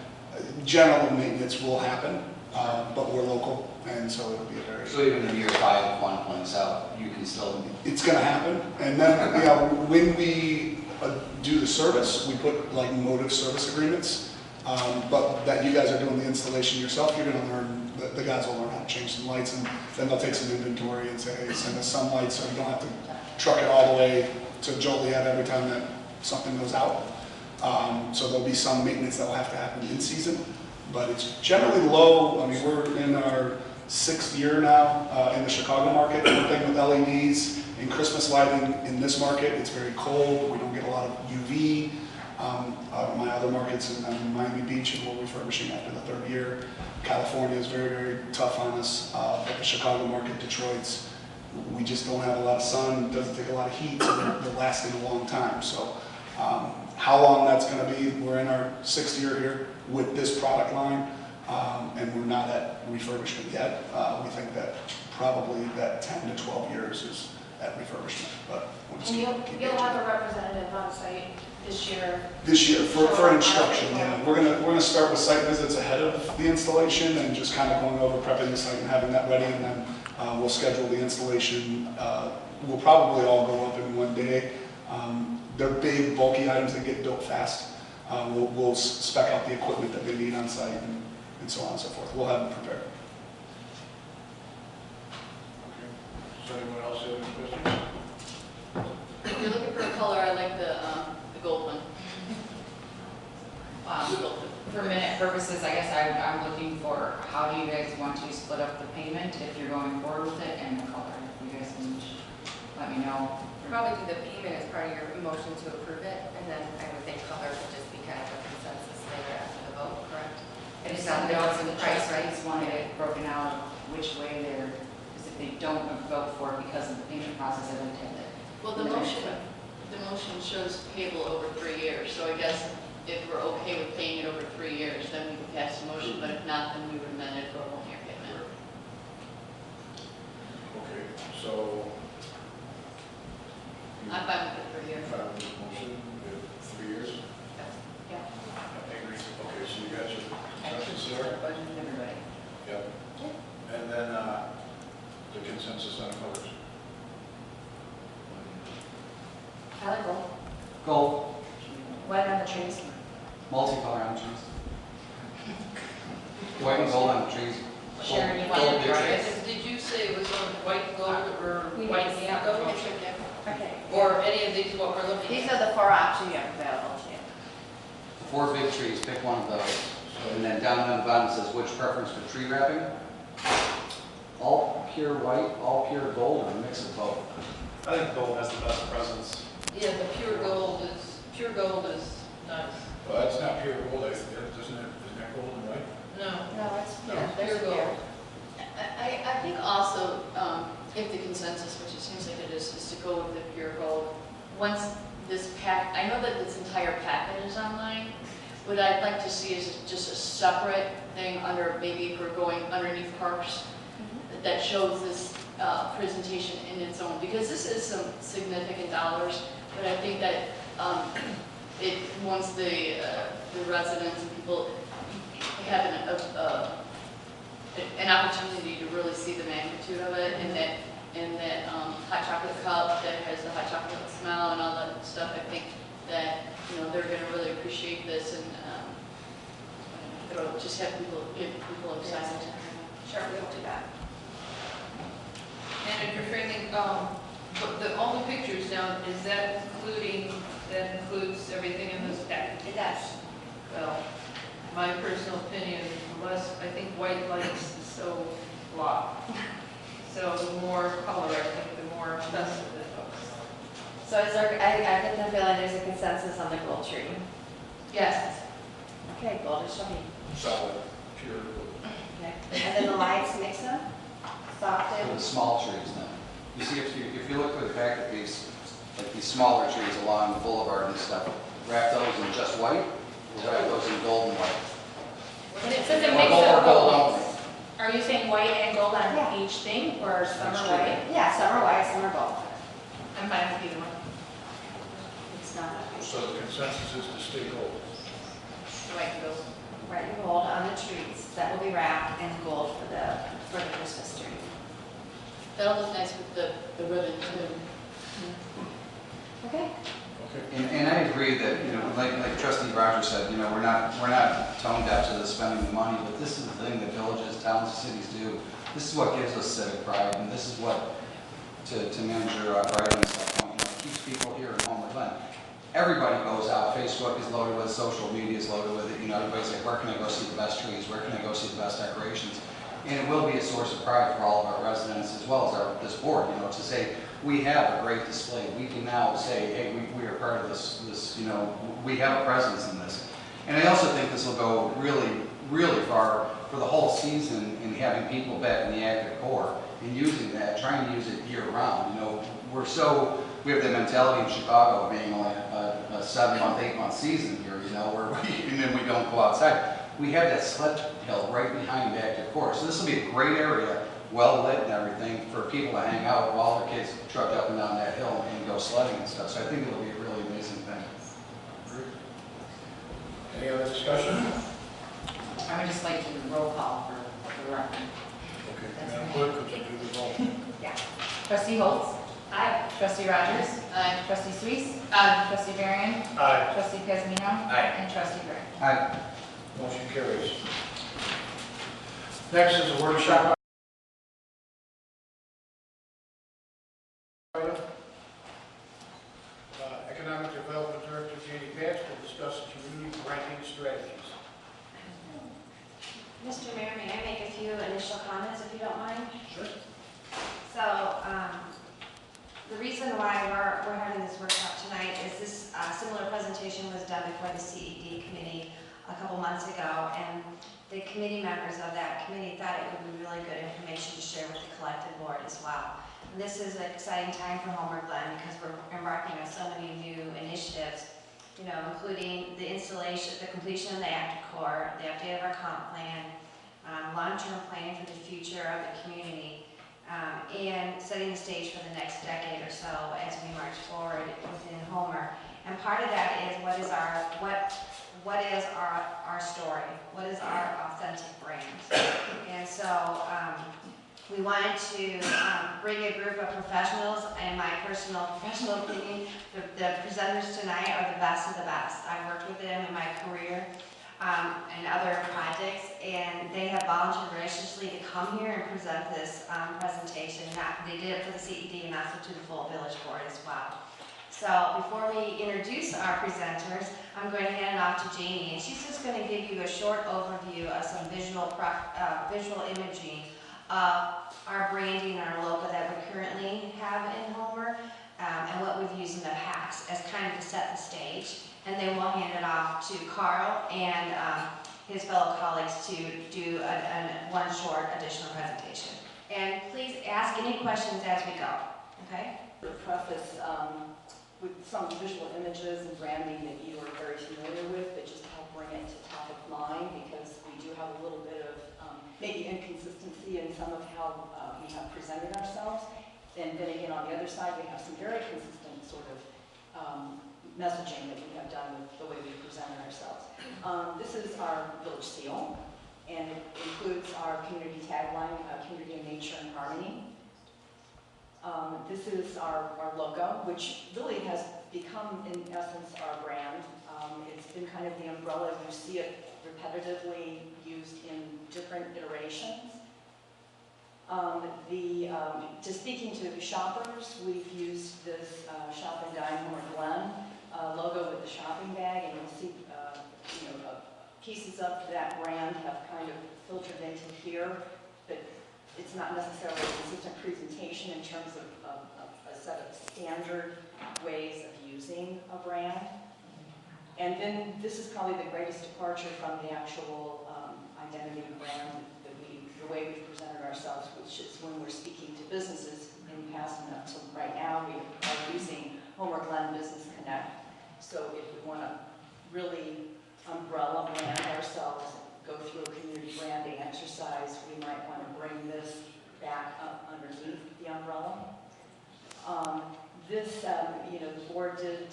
general maintenance will happen, but we're local, and so it'll be a very... So even in year 5, if one points out, you can still... It's going to happen, and then when we do the service, we put like motive service agreements, but that you guys are doing the installation yourself, you're going to learn, the guys will learn how to change some lights, and then they'll take some inventory and say, hey, send us some lights so you don't have to truck it all the way to Joliet every time that something goes out. So there'll be some maintenance that will have to happen in season, but it's generally low. I mean, we're in our 6th year now in the Chicago market, working with LEDs and Christmas lighting in this market. It's very cold. We don't get a lot of UV. My other markets in Miami Beach, and we're refurbishing after the 3rd year. California is very, very tough on us. But the Chicago market, Detroit's, we just don't have a lot of sun. It doesn't take a lot of heat, so they're lasting a long time. So how long that's going to be, we're in our 6th year here with this product line, and we're not at refurbishment yet. We think that probably that 10 to 12 years is at refurbishment. But we'll just And keep you'll have a representative on site this year? This year for instruction, yeah. We're gonna start with site visits ahead of the installation and just kind of going over prepping the site and having that ready, and then we'll schedule the installation. We'll probably all go up in one day. They're big, bulky items that get built fast. We'll spec out the equipment that they need on site and so on and so forth. We'll have them prepared. Okay. Does anyone else have any questions? If you're looking for a color, I like the gold one. For minute purposes, I guess I'm looking for, how do you guys want to split up the payment if you're going forward with it, and the color? You guys can let me know. Probably do the payment as part of your motion to approve it, and then I would think color would just be kind of a consensus later after the vote, correct? I just don't know what's in the price, right? Just wanted it broken out which way they're, because if they don't vote for it because of the payment process, I would have it. Well, the motion shows payable over 3 years, so I guess if we're okay with paying it over 3 years, then we could pass the motion, but if not, then we would amend it for a 1-year payment. Okay, so. I'm fine with it 3 years. Fine with the motion, with 3 years? Yeah. I agree. Okay, so you got your consensus there? Budget and everybody. Yep. And then the consensus on colors. I like gold. Gold, White on the trees. multicolor on trees. White and gold on trees. Sharon, you Gold want to big try trees. it? Did you say it was on white gold or We white need to see and that. gold? Okay. Or any of these, what we're looking These at? are the 4 options you have available to you. 4 big trees, pick one of those. And then down on the bottom says, which preference for tree wrapping? All pure white, all pure gold, or a mix of both? I think gold has the best presence. Yeah, the pure gold is nice. Well, that's not pure gold, isn't that gold and white? No, No, it's, No. yeah, pure there's gold. I think also, if the consensus, which it seems like it is to go with the pure gold, once this pack, I know that this entire package is online, what I'd like to see is just a separate thing under, maybe if we're going underneath parks, that shows this presentation in its own, because this is some significant dollars, but I think that once the residents and people have an opportunity to really see the magnitude of it, and that hot chocolate cup that has the hot chocolate smell and all that stuff, I think that they're going to really appreciate this, and it'll just have give people excitement. Sure, we'll do that. And if you're training, But all the pictures now, is that includes everything in this package? It does. Well, my personal opinion, I think white lights is so blah. So the more color, I think, the more festive it looks. So is there, I get the feeling there's a consensus on the gold tree. Yes. Okay, gold is showing. Solid, pure. Okay. And then the lights mix them? For the Soften? small trees now. You see, if you look for the fact that these, like these smaller trees along the boulevard and stuff, wrap those in just white, or wrap those in gold and white? And it says it Or makes gold, or it gold both. only. Are you saying white and gold on Yeah. each thing, or some Each are tree. white? Yeah, some are white, some are gold. I'm fine with either one. It's not. So the consensus is to stay gold. White gold. White and gold on the trees. That will be wrapped in gold for the Christmas tree. That'll look nice with the ribbon too. Okay? Okay. And I agree that, you know, like Trustee Rogers said, you know, we're not tone deaf to the spending the money, but this is the thing that villages, towns, and cities do. This is what gives us civic pride, and this is what, to Manager Brightman's point, you know, keeps people here in Homer Glen. Everybody goes out, Facebook is loaded with, social media is loaded with it, you know, everybody's like, where can I go see the best trees, where can I go see the best decorations? And it will be a source of pride for all of our residents as well as this board, you know, to say, we have a great display. We can now say, hey, we are part of this, you know, we have a presence in this. And I also think this will go really, really far for the whole season in having people back in the active core and using that, trying to use it year round. You know, we have the mentality in Chicago of being only a 7-month, 8-month season here, you know, where and then we don't go outside. We have that sled hill right behind active core. So this will be a great area, well lit and everything, for people to hang out while their kids truck up and down that hill and go sledding and stuff. So I think it'll be a really amazing thing. Any other discussion? I would just like to roll call for the record. Okay, That's Madam right. Clerk, could you do the roll? Yeah. Trustee Holtz? Aye. Trustee Rogers? Aye. Trustee Suisse? Aye. Trustee Varian? Aye. Trustee Kazmino? Aye. And Trustee Gray. Aye. Motion carries. Next is a workshop item. Economic Development Director J.D. Patch will discuss community renting strategies. Mr. Mayor, may I make a few initial comments if you don't mind? Sure. So, the reason why we're having this workshop tonight is this similar presentation was done before the CED committee a couple months ago, and the committee members of that committee thought it would be really good information to share with the collective board as well. And this is an exciting time for Homer Glen because we're embarking on so many new initiatives, you know, including the installation, the completion of the active core, the update of our comp plan, long-term planning for the future of the community, and setting the stage for the next decade or so as we march forward within Homer. And part of that is what is our story? What is our authentic brand? And so we wanted to bring a group of professionals, and my personal professional opinion, the presenters tonight are the best of the best. I've worked with them in my career and other projects, and they have volunteered graciously to come here and present this presentation. They did it for the CED and also to the full village board as well. So before we introduce our presenters, I'm going to hand it off to Jamie, and she's just going to give you a short overview of some visual imaging of our branding and our logo that we currently have in Homer, and what we've used in the past as kind of to set the stage. And then we'll hand it off to Carl and his fellow colleagues to do one short additional presentation. And please ask any questions as we go, okay? Preface with some visual images and branding that you are very familiar with, but just help bring it to top of mind, because we do have a little bit of maybe inconsistency in some of how we have presented ourselves. And then again, on the other side, we have some very consistent sort of messaging that we have done with the way we presented ourselves. This is our village seal, and it includes our community tagline, community of nature and harmony. This is our logo, which really has become, in essence, our brand. It's been kind of the umbrella. You see it repetitively used in different iterations. Just speaking to shoppers, we've used this Shop and Dine Homer Glen logo with the shopping bag, and you'll see pieces of that brand have kind of filtered into here, but it's not necessarily a consistent presentation in terms of a set of standard ways of using a brand. And then this is probably the greatest departure from the actual identity of brand the way we've presented ourselves, which is when we're speaking to businesses in the past and up to right now, we are using Homer Glen Business Connect. So if we want to really umbrella brand ourselves, go through a community branding exercise, we might want to bring this back up underneath the umbrella. The board did,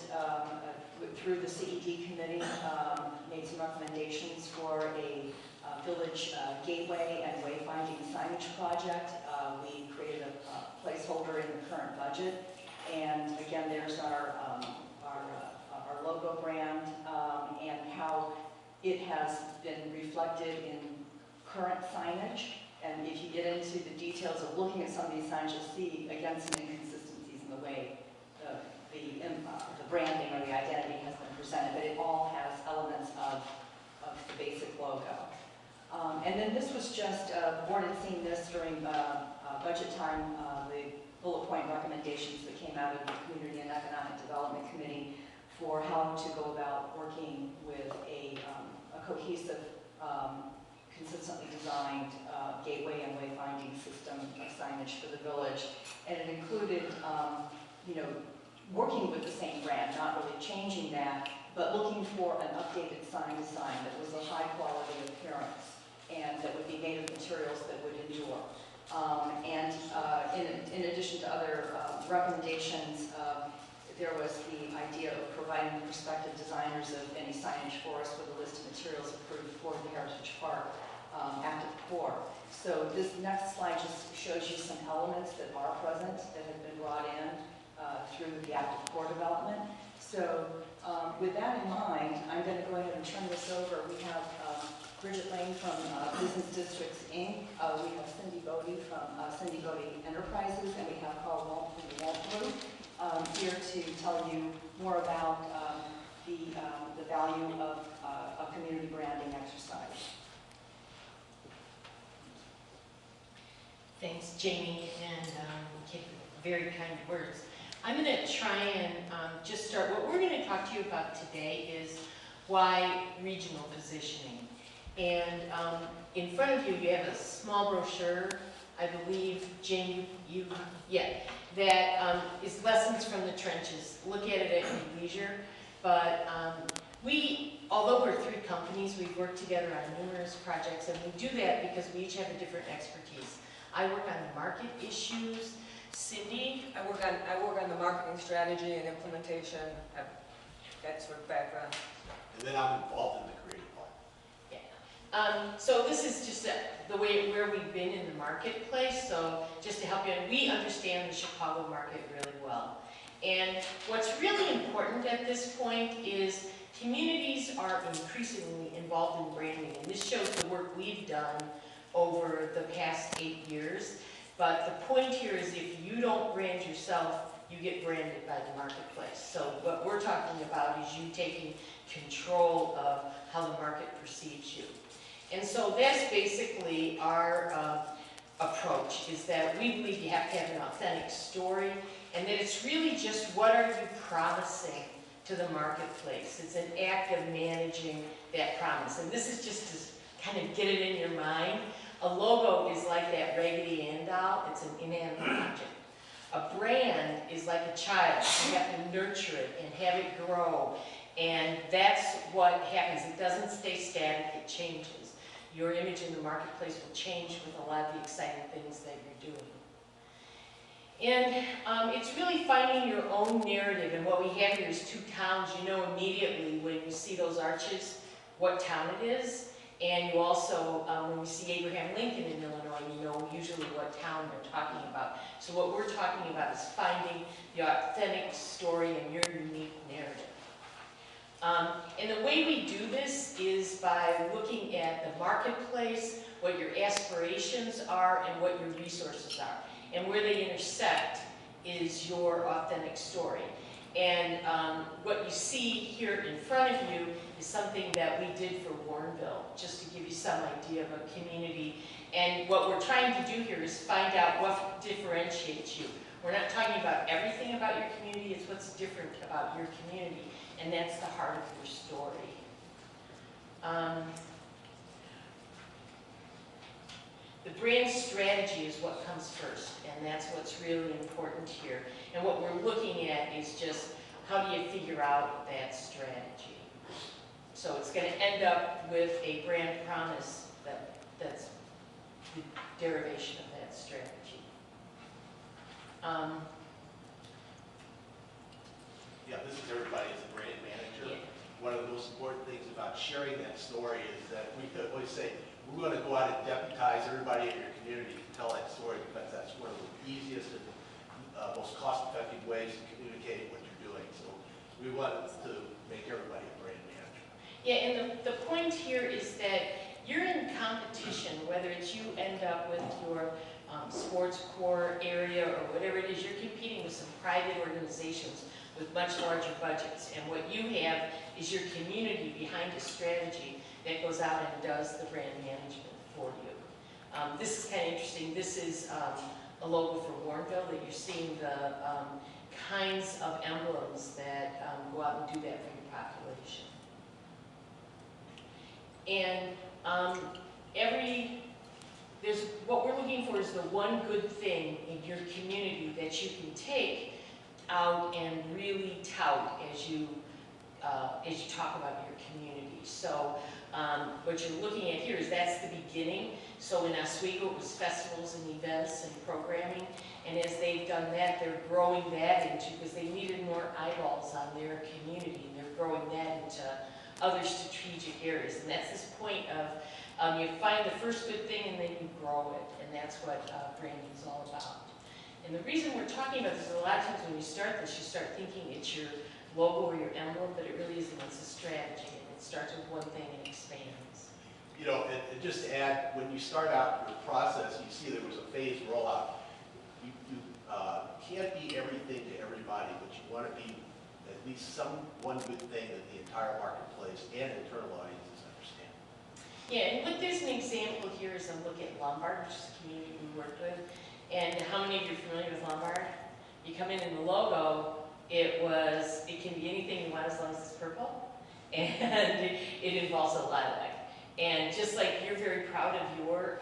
through the CED committee, made some recommendations for a village gateway and wayfinding signage project. We created a placeholder in the current budget, and again, there's our logo brand and how it has been reflected in current signage. And if you get into the details of looking at some of these signs, you'll see, again, some inconsistencies in the way the branding or the identity has been presented, but it all has elements of the basic logo. And then this was just, the board had seen this during budget time, the bullet point recommendations that came out of the Community and Economic Development Committee for how to go about working with a cohesive, consistently designed gateway and wayfinding system of signage for the village. And it included, working with the same brand, not really changing that, but looking for an updated sign design that was a high quality appearance and that would be made of materials that would endure. In addition to other recommendations, there was the idea of providing prospective designers of any signage for us with a list of materials approved for the Heritage Park active core. So this next slide just shows you some elements that are present that have been brought in through the active core development. So with that in mind, I'm going to go ahead and turn this over. We have Bridget Lane from Business Districts, Inc. We have Cindy Bodie from Cindy Bodie Enterprises, and we have Carl Walt from the Walt Group here to tell you more about the value of a community branding exercise. Thanks, Jamie, and very kind words. I'm going to try and just start. What we're going to talk to you about today is why regional positioning. And in front of you, you have a small brochure, I believe, Jane, that is Lessons from the Trenches. Look at it at your leisure. But although we're three companies, we've worked together on numerous projects, and we do that because we each have a different expertise. I work on the market issues. Cindy? I work on the marketing strategy and implementation. I have that sort of background. And then I'm involved in the creative part. Yeah. So this is just where we've been in the marketplace. So just to help you, and we understand the Chicago market really well. And what's really important at this point is communities are increasingly involved in branding. And this shows the work we've done over the past 8 years. But the point here is if you don't brand yourself, you get branded by the marketplace. So what we're talking about is you taking control of how the market perceives you. And so that's basically our approach, is that we believe you have to have an authentic story, and that it's really just what are you promising to the marketplace. It's an act of managing that promise. And this is just to kind of get it in your mind. A logo is like that Raggedy Ann doll. It's an inanimate object. A brand is like a child. You have to nurture it and have it grow. And that's what happens. It doesn't stay static, it changes. Your image in the marketplace will change with a lot of the exciting things that you're doing. And it's really finding your own narrative. And what we have here is two towns. You know immediately when you see those arches what town it is. And you also, when we see Abraham Lincoln in Illinois, you know usually what town they're talking about. So what we're talking about is finding the authentic story and your unique narrative. And the way we do this is by looking at the marketplace, what your aspirations are, and what your resources are. And where they intersect is your authentic story. And what you see here in front of you is something that we did for Warrenville, just to give you some idea of a community. And what we're trying to do here is find out what differentiates you. We're not talking about everything about your community, it's what's different about your community. And that's the heart of your story. The brand strategy is what comes first, and that's what's really important here. And what we're looking at is just how do you figure out that strategy. So it's going to end up with a brand promise that's the derivation of that strategy. Yeah, this is everybody as a brand manager. Yeah. One of the most important things about sharing that story is that we could always say, we're going to go out and deputize everybody in your community to tell that story, because that's one of the easiest and most cost-effective ways to communicate what you're doing. So we want to make everybody a brand manager. Yeah, and the point here is that you're in competition, whether it's you end up with your sports core area or whatever it is, you're competing with some private organizations with much larger budgets. And what you have is your community behind a strategy that goes out and does the brand management for you. This is kind of interesting. This is a logo for Warrenville that you're seeing the kinds of emblems that go out and do that for your population. And what we're looking for is the one good thing in your community that you can take out and really tout as you talk about your community. So what you're looking at here is that's the beginning. So in Oswego it was festivals and events and programming, and as they've done that, they're growing that into, because they needed more eyeballs on their community, and they're growing that into other strategic areas. And that's this point of you find the first good thing and then you grow it, and that's what branding is all about. And the reason we're talking about this is a lot of times when you start this, you start thinking it's your logo or your emblem, but it really isn't. It's a strategy, and it starts with one thing and expands. You know, and just to add, when you start out your process, you see there was a phased rollout. You can't be everything to everybody, but you want to be at least one good thing that the entire marketplace and internal audiences understand. Yeah, and there's an example here is a look at Lombard, which is a community we worked with. And how many of you are familiar with Lombard? You come in the logo, it can be anything you want as long as it's purple. And it involves a lilac. And just like you're very proud of your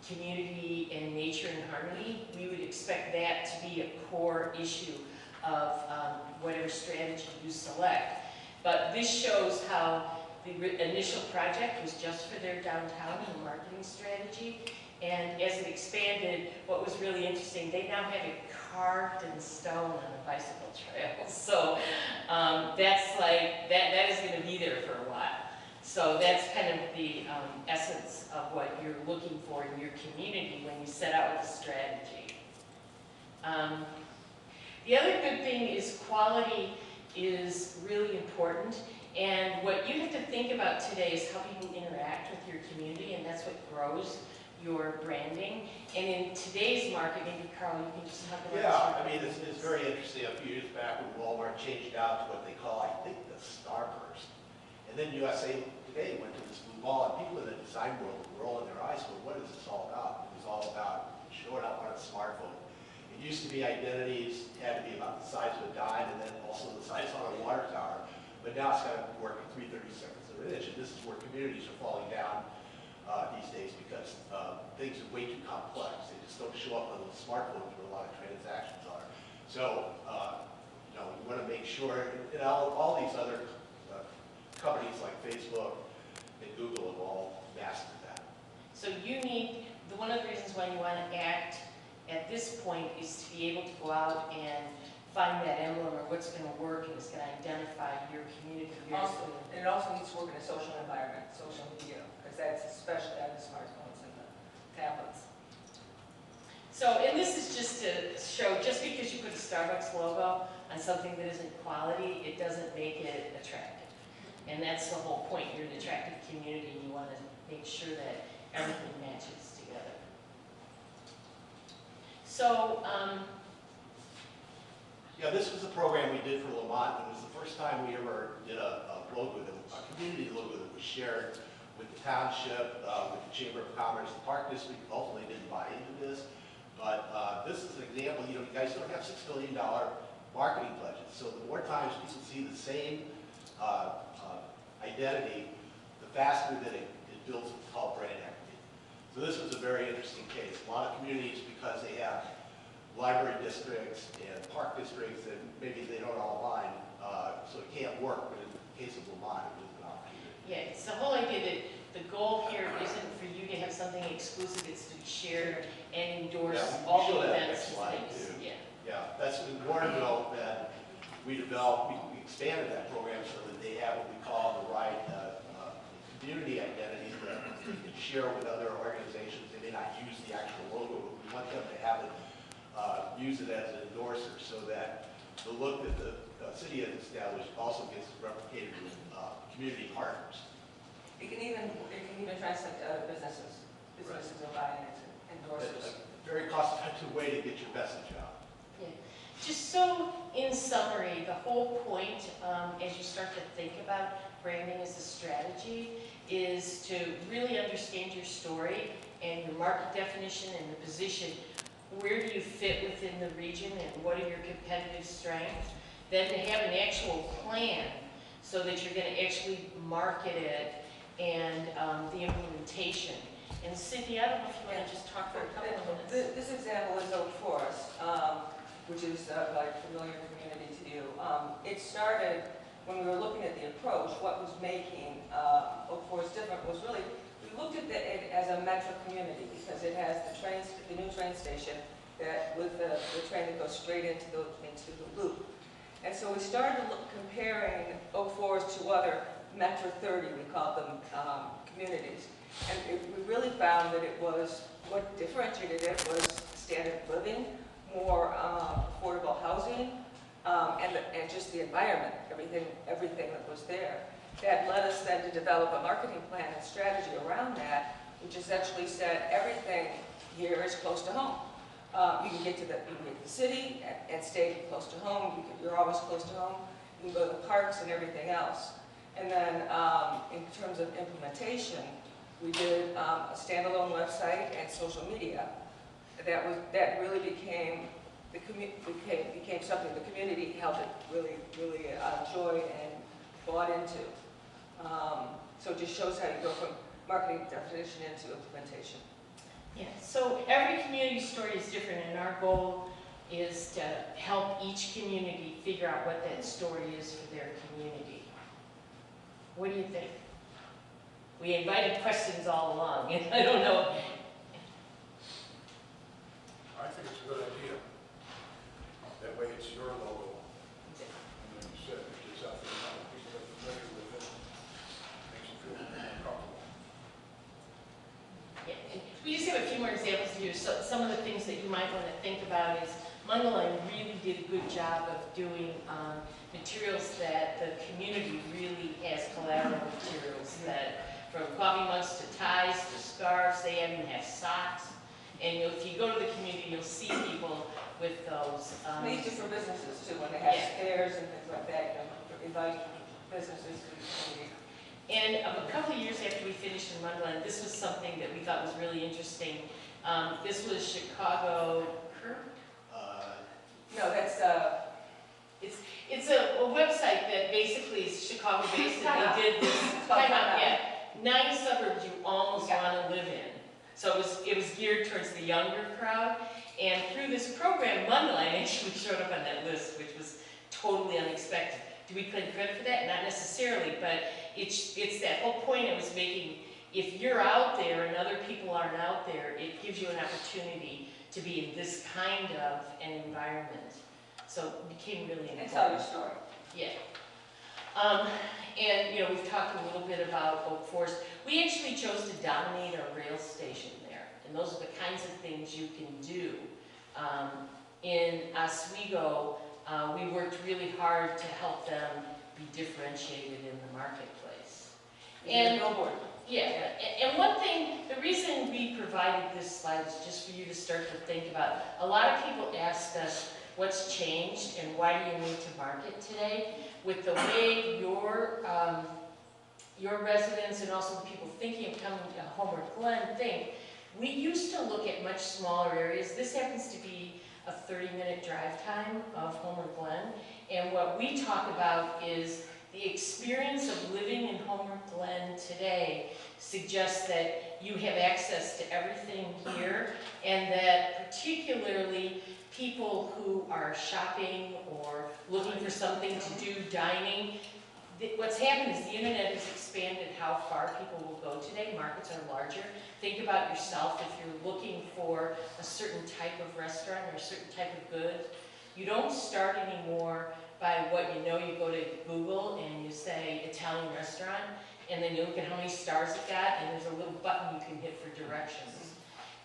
community and nature and harmony, we would expect that to be a core issue of whatever strategy you select. But this shows how the initial project was just for their downtown and marketing strategy. And as it expanded, what was really interesting, they now have it carved in stone on a bicycle trail. So that's like, that is going to be there for a while. So that's kind of the essence of what you're looking for in your community when you set out with a strategy. The other good thing is quality is really important. And what you have to think about today is how people interact with your community, and that's what grows your branding. And in today's market, maybe Carl, you can just talk about Yeah, I mean, it's very interesting. A few years back when Walmart changed out to what they call, I think, the Starburst. And then USA Today went to this blue ball, and people in the design world were rolling their eyes, going, what is this all about? It was all about showing up on a smartphone. It used to be identities had to be about the size of a dime, and then also the size on a water tower. But now it's got to work at 3/32 of an inch, and this is where communities are falling down these days because things are way too complex. They just don't show up on the smartphones where a lot of transactions are. So, you know, we want to make sure, and all these other companies like Facebook and Google have all mastered that. So you need, one of the reasons why you want to act at this point is to be able to go out and find that emblem or what's going to work and it's going to identify your community. And it also needs to work in a social environment, social media, because that's especially on the smartphones and the tablets. So, and this is just to show, just because you put a Starbucks logo on something that isn't quality, it doesn't make it attractive. And that's the whole point. You're an attractive community. You want to make sure that everything matches together. So, Yeah, this was a program we did for Lamont. It was the first time we ever did a logo, a community logo that was shared with the township, with the Chamber of Commerce. The Park District ultimately didn't buy into this, but this is an example. You know, you guys don't have $6 billion marketing budgets, so the more times people see the same identity, the faster that it builds what's called brand equity. So this was a very interesting case. A lot of communities, because they have library districts and park districts, and maybe they don't all align, so it can't work, but in the case of Lamont, it was an opportunity. yeah, it's the whole idea that the goal here isn't for you to have something exclusive, it's to be shared and endorse Yeah, we all show the that events next and slide, things. too. Yeah. Yeah, that's in Warrenville that we developed, we expanded that program so that they have what we call the right community identity that they can share with other organizations. They may not use the actual logo, but we want them to have it, use it as an endorser so that the look that the city has established also gets replicated with community partners. It can even translate to other businesses. Businesses are buying it and endorsers. It's a very cost-effective way to get your message out. Yeah. Just so, in summary, the whole point, as you start to think about branding as a strategy, is to really understand your story and your market definition and the position. Where do you fit within the region and what are your competitive strengths? Then to have an actual plan so that you're going to actually market it and the implementation. And Cindy, I don't know if you want to just talk for a couple of minutes. This example is Oak Forest, which is like familiar community to you. It started when we were looking at the approach. What was making Oak Forest different was really, we looked at it as a metro community because it has the new train station that with the train that goes straight into the loop. And so we started comparing Oak Forest to other Metro 30, we call them, communities. And we really found that it was, what differentiated it was standard of living, more affordable housing, and just the environment, everything that was there. That led us then to develop a marketing plan and strategy around that, which essentially said everything here is close to home. You can get to the city and stay close to home. You're always close to home. You can go to the parks and everything else. And then in terms of implementation, we did a standalone website and social media. That really became something the community held it really enjoyed and bought into. So it just shows how you go from marketing definition into implementation. Yeah, so every community story is different, and our goal is to help each community figure out what that story is for their community. What do you think? We invited questions all along, and I don't know. I think it's a good idea. That way it's your logo. And then you said, it gets out there, people are familiar with it. Makes you feel more comfortable. Yeah, and we just have a few more examples here. So some of the things that you might want to think about is Mundelein really did a good job of doing materials that the community really has collateral materials that from coffee mugs to ties to scarves, they even have socks. And if you go to the community, you'll see people with those. They use it for businesses too, when they have Yeah. fairs and things like that, invite businesses to the community. And a couple of years after we finished in Mundelein, this was something that we thought was really interesting. This was Chicago Curb. No, that's, It's a website that basically is Chicago-based, and they did this, Time Out. yeah, 9 suburbs you almost want to live in. So it was geared towards the younger crowd, and through this program, Mundelein actually showed up on that list, which was totally unexpected. Do we claim credit for that? Not necessarily, but it's that whole point I was making. If you're out there and other people aren't out there, it gives you an opportunity to be in this kind of an environment. So it became really important. and tell your story. Yeah. And, you know, we've talked a little bit about Oak Forest. We actually chose to dominate a rail station there. And those are the kinds of things you can do. in Oswego, we worked really hard to help them be differentiated in the marketplace. And billboard. yeah, and one thing, the reason we provided this slide is just for you to start to think about. A lot of people ask us what's changed and why do you need to market today. With the way your residents and also the people thinking of coming to Homer Glen think, we used to look at much smaller areas. This happens to be a 30-minute drive time of Homer Glen. And what we talk about is the experience of living in Homer Glen today suggests that you have access to everything here, and that particularly people who are shopping or looking for something to do, dining, what's happened is the internet has expanded how far people will go today. Markets are larger. Think about yourself if you're looking for a certain type of restaurant or a certain type of good. You don't start anymore by what you know. You go to Google and you say Italian restaurant, and then you look at how many stars it got, and there's a little button you can hit for directions.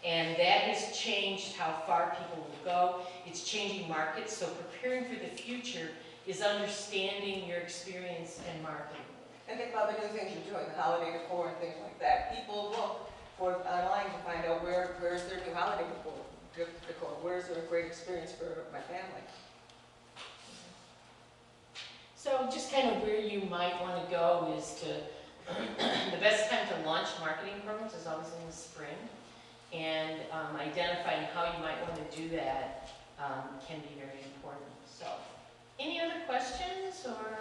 And that has changed how far people will go. It's changing markets, so preparing for the future is understanding your experience and marketing. And think about the new things you're doing, the holiday decor and things like that. People look for online to find out where's their new holiday decor, where's there a great experience for my family. So just kind of where you might want to go is to, the best time to launch marketing programs is always in the spring. And identifying how you might want to do that can be very important. So, any other questions? Or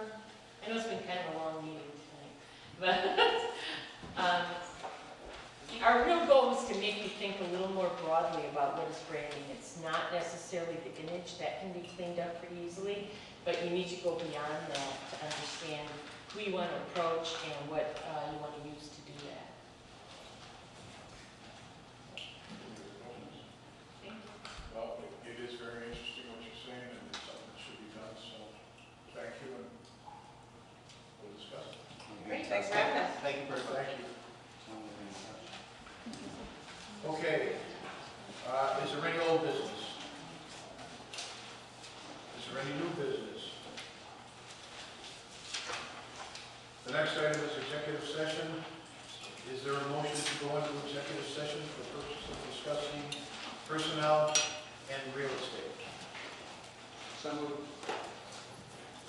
I know it's been kind of a long meeting tonight, but our real goal is to make you think a little more broadly about what is branding. It's not necessarily the image that can be cleaned up pretty easily, but you need to go beyond that to understand who you want to approach and what you want to use to do that. Well, it is very interesting what you're saying, and it's something that should be done, so thank you, and we'll discuss it. Great, thanks for having us. Thank you very much. Thank you. Okay, is there any old business? Is there any new business? The next item is executive session. Is there a motion to go into executive session for purposes of discussing personnel and real estate? So moved.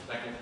Second.